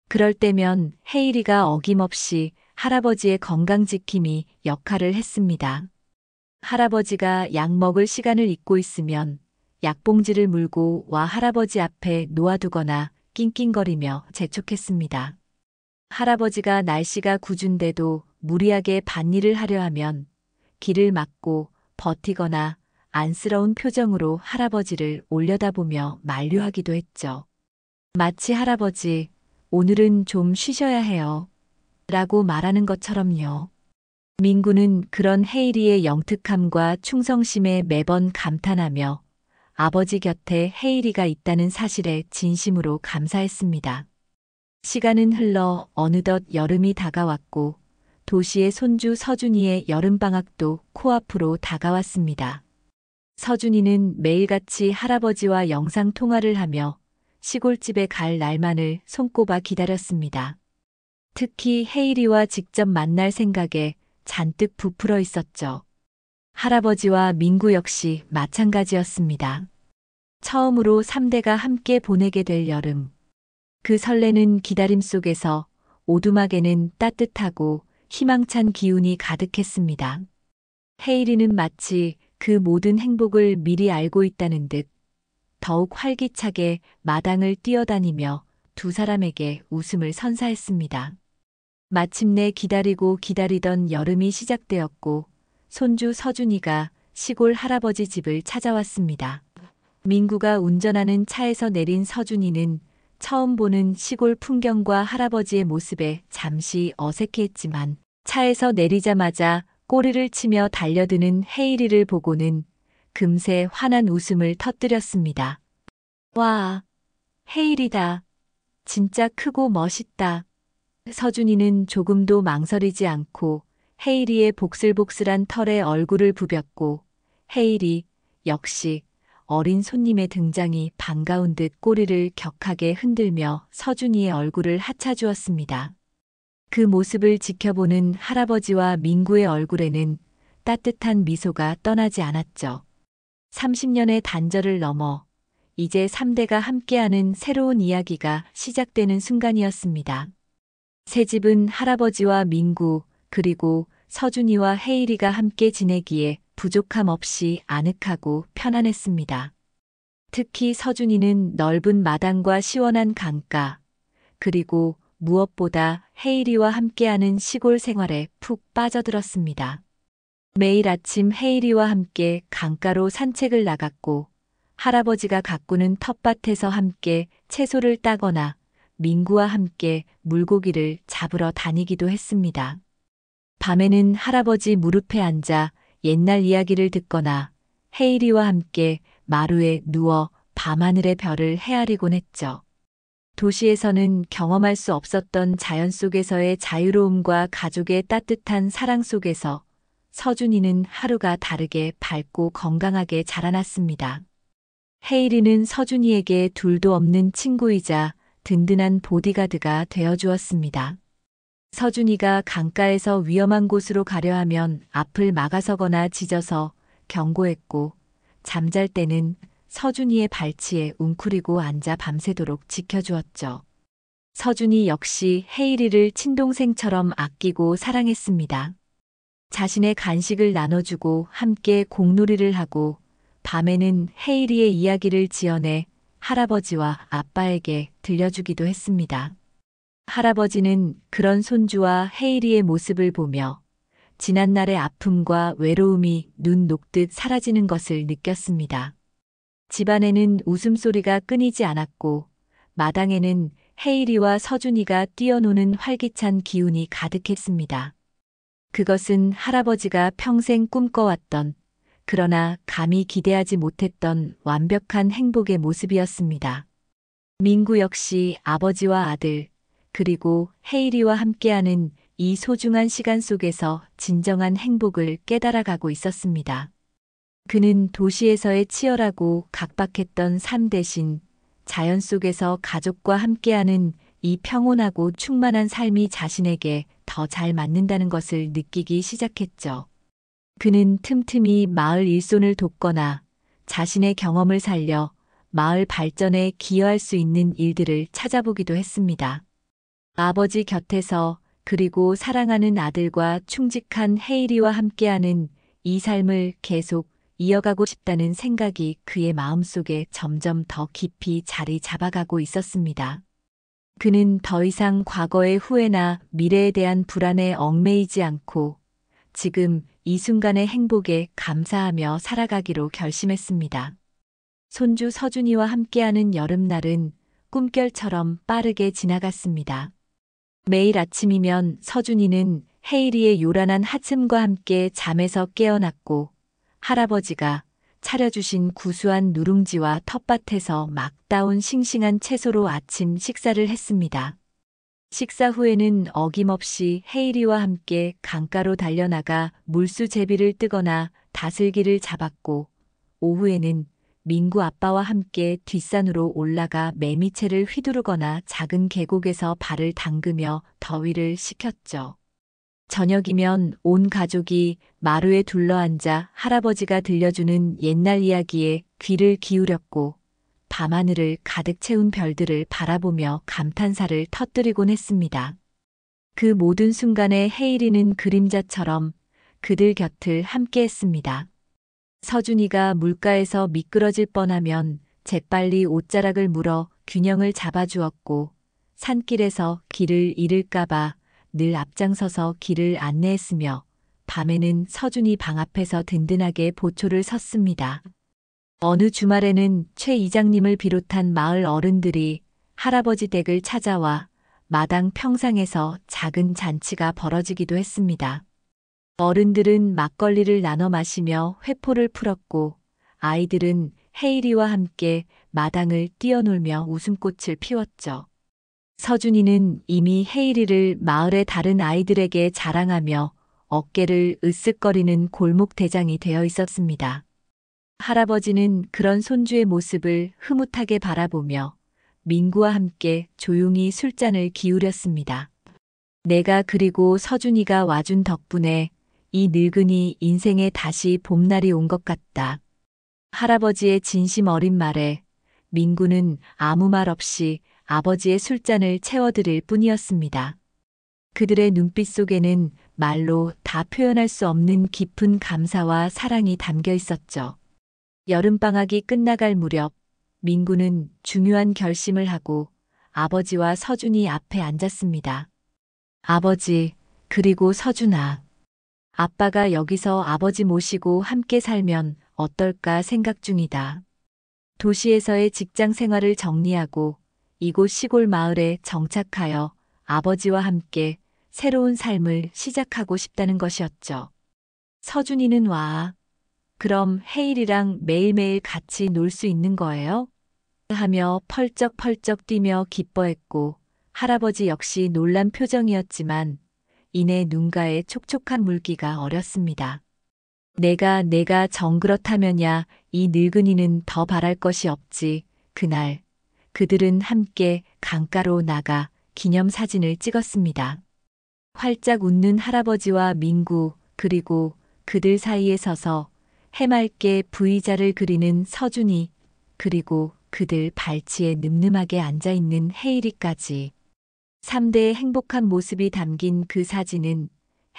그럴 때면 헤이리가 어김없이 할아버지의 건강지킴이 역할을 했습니다. 할아버지가 약 먹을 시간을 잊고 있으면 약봉지를 물고 와 할아버지 앞에 놓아두거나 낑낑거리며 재촉했습니다. 할아버지가 날씨가 궂은데도 무리하게 밭일을 하려 하면 길을 막고 버티거나 안쓰러운 표정으로 할아버지를 올려다보며 만류하기도 했죠. 마치 할아버지, 오늘은 좀 쉬셔야 해요. 라고 말하는 것처럼요. 민구는 그런 헤이리의 영특함과 충성심에 매번 감탄하며 아버지 곁에 헤이리가 있다는 사실에 진심으로 감사했습니다. 시간은 흘러 어느덧 여름이 다가왔고 도시의 손주 서준이의 여름방학도 코앞으로 다가왔습니다. 서준이는 매일같이 할아버지와 영상통화를 하며 시골집에 갈 날만을 손꼽아 기다렸습니다. 특히 헤이리와 직접 만날 생각에 잔뜩 부풀어 있었죠. 할아버지와 민구 역시 마찬가지였습니다. 처음으로 3대가 함께 보내게 될 여름. 그 설레는 기다림 속에서 오두막에는 따뜻하고 희망찬 기운이 가득했습니다. 헤이리는 마치 그 모든 행복을 미리 알고 있다는 듯 더욱 활기차게 마당을 뛰어다니며 두 사람에게 웃음을 선사했습니다. 마침내 기다리고 기다리던 여름이 시작되었고 손주 서준이가 시골 할아버지 집을 찾아왔습니다. 민구가 운전하는 차에서 내린 서준이는 처음 보는 시골 풍경과 할아버지의 모습에 잠시 어색해했지만 차에서 내리자마자 꼬리를 치며 달려드는 헤이리를 보고는 금세 환한 웃음을 터뜨렸습니다. 와, 헤이리다. 진짜 크고 멋있다. 서준이는 조금도 망설이지 않고 헤이리의 복슬복슬한 털에 얼굴을 부볐고 헤이리 역시 어린 손님의 등장이 반가운 듯 꼬리를 격하게 흔들며 서준이의 얼굴을 하차주었습니다. 그 모습을 지켜보는 할아버지와 민구의 얼굴에는 따뜻한 미소가 떠나지 않았죠. 30년의 단절을 넘어 이제 3대가 함께하는 새로운 이야기가 시작되는 순간이었습니다. 새 집은 할아버지와 민구 그리고 서준이와 헤이리가 함께 지내기에 부족함 없이 아늑하고 편안했습니다. 특히 서준이는 넓은 마당과 시원한 강가 그리고 무엇보다 헤이리와 함께하는 시골 생활에 푹 빠져들었습니다. 매일 아침 헤이리와 함께 강가로 산책을 나갔고 할아버지가 가꾸는 텃밭에서 함께 채소를 따거나 민구와 함께 물고기를 잡으러 다니기도 했습니다. 밤에는 할아버지 무릎에 앉아 옛날 이야기를 듣거나 헤이리와 함께 마루에 누워 밤하늘의 별을 헤아리곤 했죠. 도시에서는 경험할 수 없었던 자연 속에서의 자유로움과 가족의 따뜻한 사랑 속에서 서준이는 하루가 다르게 밝고 건강하게 자라났습니다. 헤이리는 서준이에게 둘도 없는 친구이자 든든한 보디가드가 되어주었습니다. 서준이가 강가에서 위험한 곳으로 가려 하면 앞을 막아서거나 짖어서 경고했고, 잠잘 때는 서준이의 발치에 웅크리고 앉아 밤새도록 지켜주었죠. 서준이 역시 헤이리를 친동생처럼 아끼고 사랑했습니다. 자신의 간식을 나눠주고 함께 공놀이를 하고 밤에는 헤이리의 이야기를 지어내 할아버지와 아빠에게 들려주기도 했습니다. 할아버지는 그런 손주와 헤이리의 모습을 보며 지난날의 아픔과 외로움이 눈 녹듯 사라지는 것을 느꼈습니다. 집안에는 웃음소리가 끊이지 않았고 마당에는 헤이리와 서준이가 뛰어노는 활기찬 기운이 가득했습니다. 그것은 할아버지가 평생 꿈꿔왔던, 그러나 감히 기대하지 못했던 완벽한 행복의 모습이었습니다. 민구 역시 아버지와 아들, 그리고 헤이리와 함께하는 이 소중한 시간 속에서 진정한 행복을 깨달아가고 있었습니다. 그는 도시에서의 치열하고 각박했던 삶 대신 자연 속에서 가족과 함께하는 이 평온하고 충만한 삶이 자신에게 더 잘 맞는다는 것을 느끼기 시작했죠. 그는 틈틈이 마을 일손을 돕거나 자신의 경험을 살려 마을 발전에 기여할 수 있는 일들을 찾아보기도 했습니다. 아버지 곁에서 그리고 사랑하는 아들과 충직한 헤이리와 함께하는 이 삶을 계속 이어가고 싶다는 생각이 그의 마음속에 점점 더 깊이 자리 잡아가고 있었습니다. 그는 더 이상 과거의 후회나 미래에 대한 불안에 얽매이지 않고 지금 이 순간의 행복에 감사하며 살아가기로 결심했습니다. 손주 서준이와 함께하는 여름날은 꿈결처럼 빠르게 지나갔습니다. 매일 아침이면 서준이는 헤이리의 요란한 하침과 함께 잠에서 깨어났고 할아버지가 차려주신 구수한 누룽지와 텃밭에서 막 따온 싱싱한 채소로 아침 식사를 했습니다. 식사 후에는 어김없이 헤이리와 함께 강가로 달려나가 물수제비를 뜨거나 다슬기를 잡았고 오후에는 민구 아빠와 함께 뒷산으로 올라가 매미채를 휘두르거나 작은 계곡에서 발을 담그며 더위를 식혔죠. 저녁이면 온 가족이 마루에 둘러앉아 할아버지가 들려주는 옛날 이야기에 귀를 기울였고 밤하늘을 가득 채운 별들을 바라보며 감탄사를 터뜨리곤 했습니다. 그 모든 순간에 헤이리는 그림자처럼 그들 곁을 함께했습니다. 서준이가 물가에서 미끄러질 뻔하면 재빨리 옷자락을 물어 균형을 잡아주었고 산길에서 길을 잃을까봐 늘 앞장서서 길을 안내했으며 밤에는 서준이 방 앞에서 든든하게 보초를 섰습니다. 어느 주말에는 최 이장님을 비롯한 마을 어른들이 할아버지 댁을 찾아와 마당 평상에서 작은 잔치가 벌어지기도 했습니다. 어른들은 막걸리를 나눠 마시며 회포를 풀었고 아이들은 헤이리와 함께 마당을 뛰어놀며 웃음꽃을 피웠죠. 서준이는 이미 헤이리를 마을의 다른 아이들에게 자랑하며 어깨를 으쓱거리는 골목 대장이 되어 있었습니다. 할아버지는 그런 손주의 모습을 흐뭇하게 바라보며 민구와 함께 조용히 술잔을 기울였습니다. 내가 그리고 서준이가 와준 덕분에 이 늙은이 인생에 다시 봄날이 온 것 같다. 할아버지의 진심 어린 말에 민구는 아무 말 없이 아버지의 술잔을 채워드릴 뿐이었습니다. 그들의 눈빛 속에는 말로 다 표현할 수 없는 깊은 감사와 사랑이 담겨 있었죠. 여름방학이 끝나갈 무렵 민구는 중요한 결심을 하고 아버지와 서준이 앞에 앉았습니다. 아버지, 그리고 서준아. 아빠가 여기서 아버지 모시고 함께 살면 어떨까 생각 중이다. 도시에서의 직장 생활을 정리하고 이곳 시골 마을에 정착하여 아버지와 함께 새로운 삶을 시작하고 싶다는 것이었죠. 서준이는 와. 그럼 헤일이랑 매일매일 같이 놀 수 있는 거예요? 하며 펄쩍펄쩍 뛰며 기뻐했고 할아버지 역시 놀란 표정이었지만 이내 눈가에 촉촉한 물기가 어렸습니다. 내가 정 그렇다면야 이 늙은이는 더 바랄 것이 없지. 그날 그들은 함께 강가로 나가 기념사진을 찍었습니다. 활짝 웃는 할아버지와 민구 그리고 그들 사이에 서서 해맑게 V자를 그리는 서준이 그리고 그들 발치에 늠름하게 앉아있는 헤이리까지. 3대의 행복한 모습이 담긴 그 사진은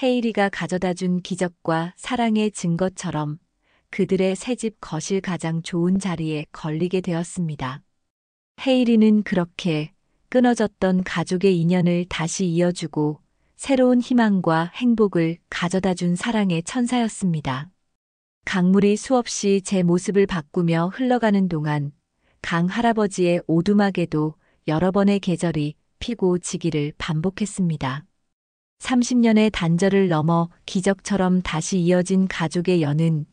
헤이리가 가져다준 기적과 사랑의 증거처럼 그들의 새집 거실 가장 좋은 자리에 걸리게 되었습니다. 헤이리는 그렇게 끊어졌던 가족의 인연을 다시 이어주고 새로운 희망과 행복을 가져다준 사랑의 천사였습니다. 강물이 수없이 제 모습을 바꾸며 흘러가는 동안 강 할아버지의 오두막에도 여러 번의 계절이 피고 지기를 반복했습니다. 30년의 단절을 넘어 기적처럼 다시 이어진 가족의 연은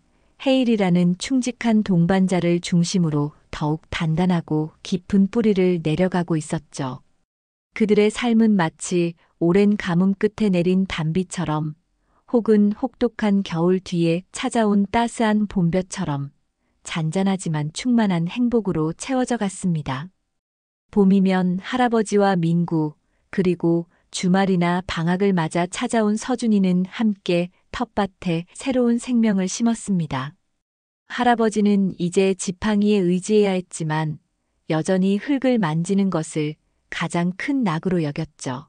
헤일이라는 충직한 동반자를 중심으로 더욱 단단하고 깊은 뿌리를 내려가고 있었죠. 그들의 삶은 마치 오랜 가뭄 끝에 내린 단비처럼 혹은 혹독한 겨울 뒤에 찾아온 따스한 봄볕처럼 잔잔하지만 충만한 행복으로 채워져 갔습니다. 봄이면 할아버지와 민구 그리고 주말이나 방학을 맞아 찾아온 서준이는 함께 텃밭에 새로운 생명을 심었습니다. 할아버지는 이제 지팡이에 의지해야 했지만 여전히 흙을 만지는 것을 가장 큰 낙으로 여겼죠.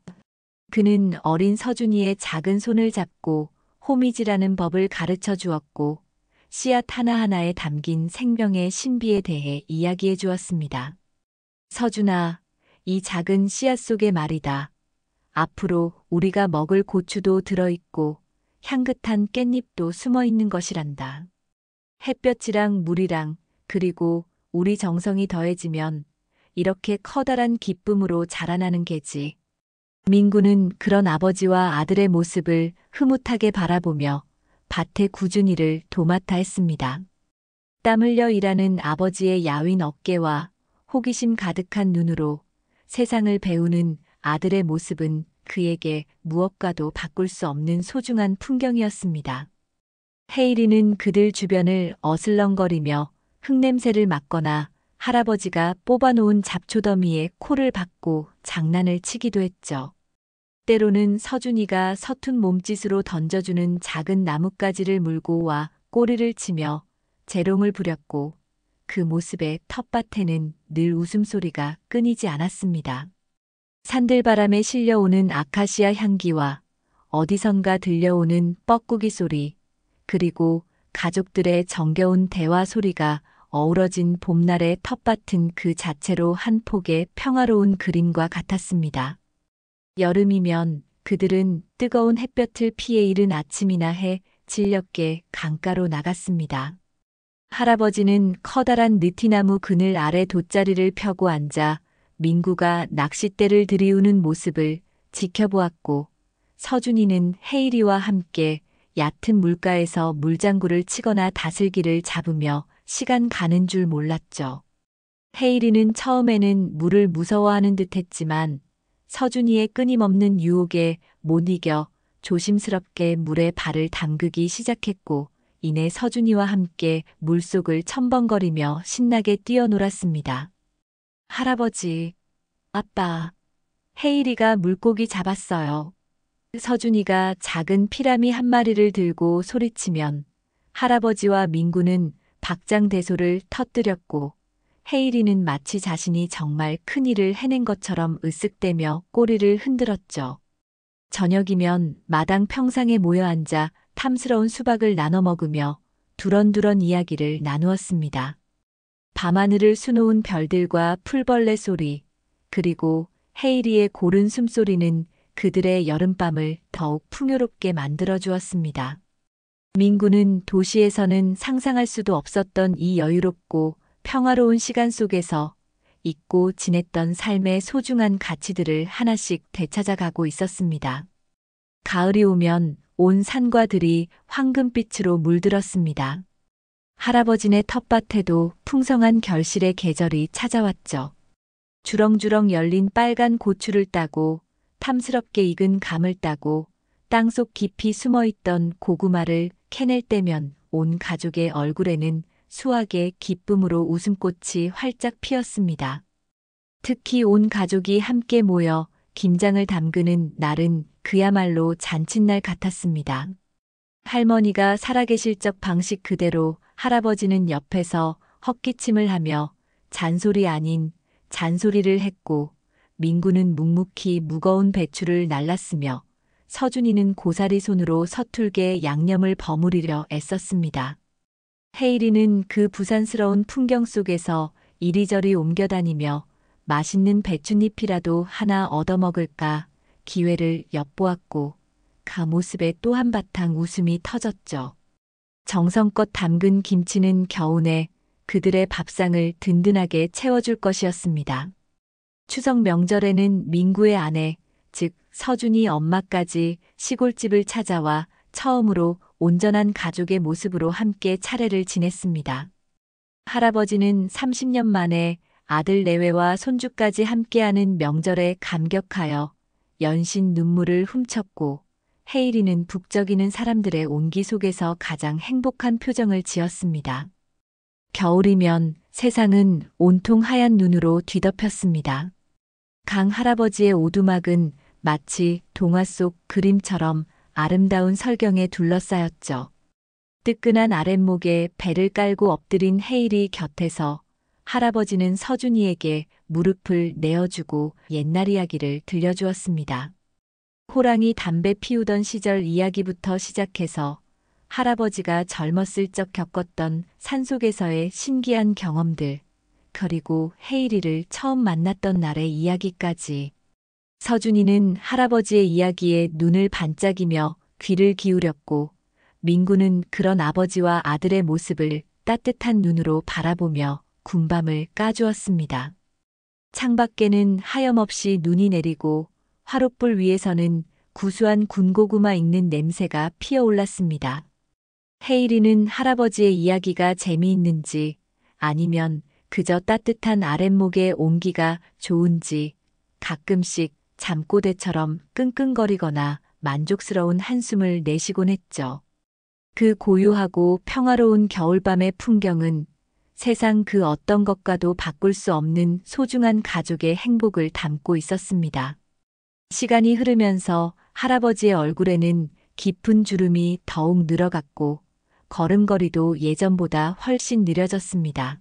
그는 어린 서준이의 작은 손을 잡고 호미질하는 법을 가르쳐 주었고 씨앗 하나하나에 담긴 생명의 신비에 대해 이야기해 주었습니다. 서준아, 이 작은 씨앗 속에 말이다. 앞으로 우리가 먹을 고추도 들어있고 향긋한 깻잎도 숨어있는 것이란다. 햇볕이랑 물이랑 그리고 우리 정성이 더해지면 이렇게 커다란 기쁨으로 자라나는 게지. 민구는 그런 아버지와 아들의 모습을 흐뭇하게 바라보며 밭의 굳은 일을 도맡아 했습니다. 땀 흘려 일하는 아버지의 야윈 어깨와 호기심 가득한 눈으로 세상을 배우는 아들의 모습은 그에게 무엇과도 바꿀 수 없는 소중한 풍경이었습니다. 헤이리는 그들 주변을 어슬렁거리며 흙냄새를 맡거나 할아버지가 뽑아놓은 잡초더미에 코를 박고 장난을 치기도 했죠. 때로는 서준이가 서툰 몸짓으로 던져주는 작은 나뭇가지를 물고 와 꼬리를 치며 재롱을 부렸고 그 모습에 텃밭에는 늘 웃음소리가 끊이지 않았습니다. 산들바람에 실려오는 아카시아 향기와 어디선가 들려오는 뻐꾸기 소리, 그리고 가족들의 정겨운 대화 소리가 어우러진 봄날의 텃밭은 그 자체로 한 폭의 평화로운 그림과 같았습니다. 여름이면 그들은 뜨거운 햇볕을 피해 이른 아침이나 해 질녘게 강가로 나갔습니다. 할아버지는 커다란 느티나무 그늘 아래 돗자리를 펴고 앉아 민구가 낚싯대를 들이우는 모습을 지켜보았고 서준이는 헤이리와 함께 얕은 물가에서 물장구를 치거나 다슬기를 잡으며 시간 가는 줄 몰랐죠. 헤이리는 처음에는 물을 무서워하는 듯 했지만 서준이의 끊임없는 유혹에 못 이겨 조심스럽게 물에 발을 담그기 시작했고 이내 서준이와 함께 물속을 첨벙거리며 신나게 뛰어놀았습니다. 할아버지, 아빠, 헤이리가 물고기 잡았어요. 서준이가 작은 피라미 한 마리를 들고 소리치면 할아버지와 민구는 박장대소를 터뜨렸고 헤이리는 마치 자신이 정말 큰일을 해낸 것처럼 으쓱대며 꼬리를 흔들었죠. 저녁이면 마당 평상에 모여 앉아 탐스러운 수박을 나눠 먹으며 두런두런 이야기를 나누었습니다. 밤하늘을 수놓은 별들과 풀벌레 소리, 그리고 헤이리의 고른 숨소리는 그들의 여름밤을 더욱 풍요롭게 만들어 주었습니다. 민구는 도시에서는 상상할 수도 없었던 이 여유롭고 평화로운 시간 속에서 잊고 지냈던 삶의 소중한 가치들을 하나씩 되찾아가고 있었습니다. 가을이 오면 온 산과 들이 황금빛으로 물들었습니다. 할아버지네 텃밭에도 풍성한 결실의 계절이 찾아왔죠. 주렁주렁 열린 빨간 고추를 따고 탐스럽게 익은 감을 따고 땅속 깊이 숨어있던 고구마를 캐낼 때면 온 가족의 얼굴에는 수확의 기쁨으로 웃음꽃이 활짝 피었습니다. 특히 온 가족이 함께 모여 김장을 담그는 날은 그야말로 잔칫날 같았습니다. 할머니가 살아계실 적 방식 그대로 할아버지는 옆에서 헛기침을 하며 잔소리 아닌 잔소리를 했고, 민구는 묵묵히 무거운 배추를 날랐으며 서준이는 고사리 손으로 서툴게 양념을 버무리려 애썼습니다. 헤이리는 그 부산스러운 풍경 속에서 이리저리 옮겨다니며 맛있는 배춧잎이라도 하나 얻어먹을까 기회를 엿보았고, 그 모습에 또 한바탕 웃음이 터졌죠. 정성껏 담근 김치는 겨우내 그들의 밥상을 든든하게 채워줄 것이었습니다. 추석 명절에는 민구의 아내, 즉 서준이 엄마까지 시골집을 찾아와 처음으로 온전한 가족의 모습으로 함께 차례를 지냈습니다. 할아버지는 30년 만에 아들 내외와 손주까지 함께하는 명절에 감격하여 연신 눈물을 훔쳤고, 헤이리는 북적이는 사람들의 온기 속에서 가장 행복한 표정을 지었습니다. 겨울이면 세상은 온통 하얀 눈으로 뒤덮였습니다. 강 할아버지의 오두막은 마치 동화 속 그림처럼 아름다운 설경에 둘러싸였죠. 뜨끈한 아랫목에 배를 깔고 엎드린 헤이리 곁에서 할아버지는 서준이에게 무릎을 내어주고 옛날 이야기를 들려주었습니다. 호랑이 담배 피우던 시절 이야기부터 시작해서 할아버지가 젊었을 적 겪었던 산속에서의 신기한 경험들, 그리고 헤이리를 처음 만났던 날의 이야기까지. 서준이는 할아버지의 이야기에 눈을 반짝이며 귀를 기울였고, 민구는 그런 아버지와 아들의 모습을 따뜻한 눈으로 바라보며 군밤을 까주었습니다. 창밖에는 하염없이 눈이 내리고 화롯불 위에서는 구수한 군고구마 익는 냄새가 피어올랐습니다. 헤이리는 할아버지의 이야기가 재미있는지 아니면 그저 따뜻한 아랫목의 온기가 좋은지 가끔씩 잠꼬대처럼 끙끙거리거나 만족스러운 한숨을 내쉬곤 했죠. 그 고요하고 평화로운 겨울밤의 풍경은 세상 그 어떤 것과도 바꿀 수 없는 소중한 가족의 행복을 담고 있었습니다. 시간이 흐르면서 할아버지의 얼굴에는 깊은 주름이 더욱 늘어갔고, 걸음걸이도 예전보다 훨씬 느려졌습니다.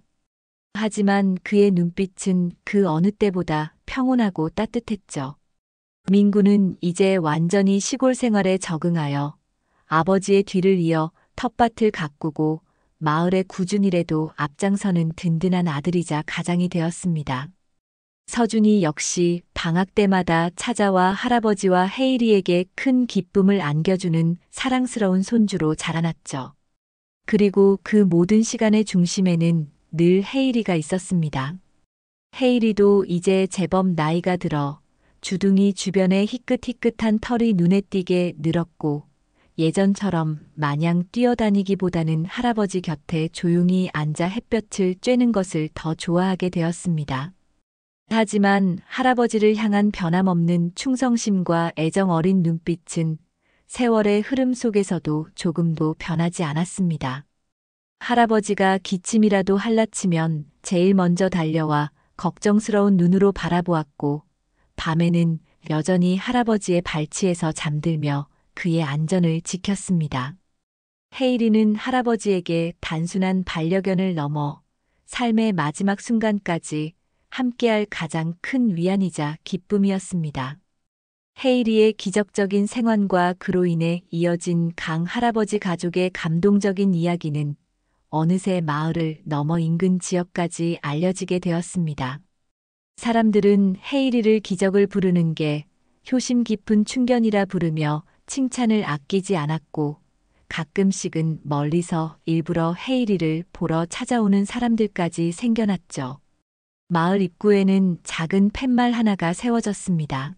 하지만 그의 눈빛은 그 어느 때보다 평온하고 따뜻했죠. 민구는 이제 완전히 시골 생활에 적응하여 아버지의 뒤를 이어 텃밭을 가꾸고 마을의 굳은 일에도 앞장서는 든든한 아들이자 가장이 되었습니다. 서준이 역시 방학 때마다 찾아와 할아버지와 헤이리에게 큰 기쁨을 안겨주는 사랑스러운 손주로 자라났죠. 그리고 그 모든 시간의 중심에는 늘 헤이리가 있었습니다. 헤이리도 이제 제법 나이가 들어 주둥이 주변에 희끗희끗한 털이 눈에 띄게 늘었고, 예전처럼 마냥 뛰어다니기보다는 할아버지 곁에 조용히 앉아 햇볕을 쬐는 것을 더 좋아하게 되었습니다. 하지만 할아버지를 향한 변함없는 충성심과 애정 어린 눈빛은 세월의 흐름 속에서도 조금도 변하지 않았습니다. 할아버지가 기침이라도 할라치면 제일 먼저 달려와 걱정스러운 눈으로 바라보았고, 밤에는 여전히 할아버지의 발치에서 잠들며 그의 안전을 지켰습니다. 헤이리는 할아버지에게 단순한 반려견을 넘어 삶의 마지막 순간까지 함께할 가장 큰 위안이자 기쁨이었습니다. 헤이리의 기적적인 생환과 그로 인해 이어진 강 할아버지 가족의 감동적인 이야기는 어느새 마을을 넘어 인근 지역까지 알려지게 되었습니다. 사람들은 헤이리를 기적을 부르는 게 효심 깊은 충견이라 부르며 칭찬을 아끼지 않았고, 가끔씩은 멀리서 일부러 헤이리를 보러 찾아오는 사람들까지 생겨났죠. 마을 입구에는 작은 팻말 하나가 세워졌습니다.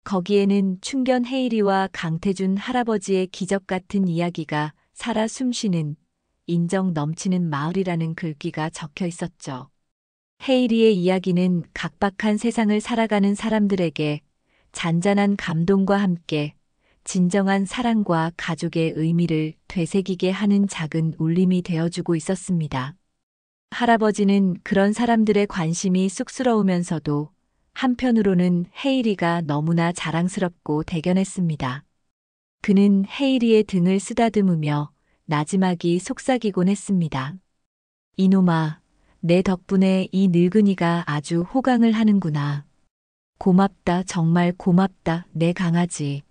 거기에는 충견 헤이리와 강태준 할아버지의 기적 같은 이야기가 살아 숨쉬는 인정 넘치는 마을이라는 글귀가 적혀 있었죠. 헤이리의 이야기는 각박한 세상을 살아가는 사람들에게 잔잔한 감동과 함께 진정한 사랑과 가족의 의미를 되새기게 하는 작은 울림이 되어주고 있었습니다. 할아버지는 그런 사람들의 관심이 쑥스러우면서도 한편으로는 헤이리가 너무나 자랑스럽고 대견했습니다. 그는 헤이리의 등을 쓰다듬으며 나지막이 속삭이곤 했습니다. 이놈아, 내 덕분에 이 늙은이가 아주 호강을 하는구나. 고맙다, 정말 고맙다, 내 강아지.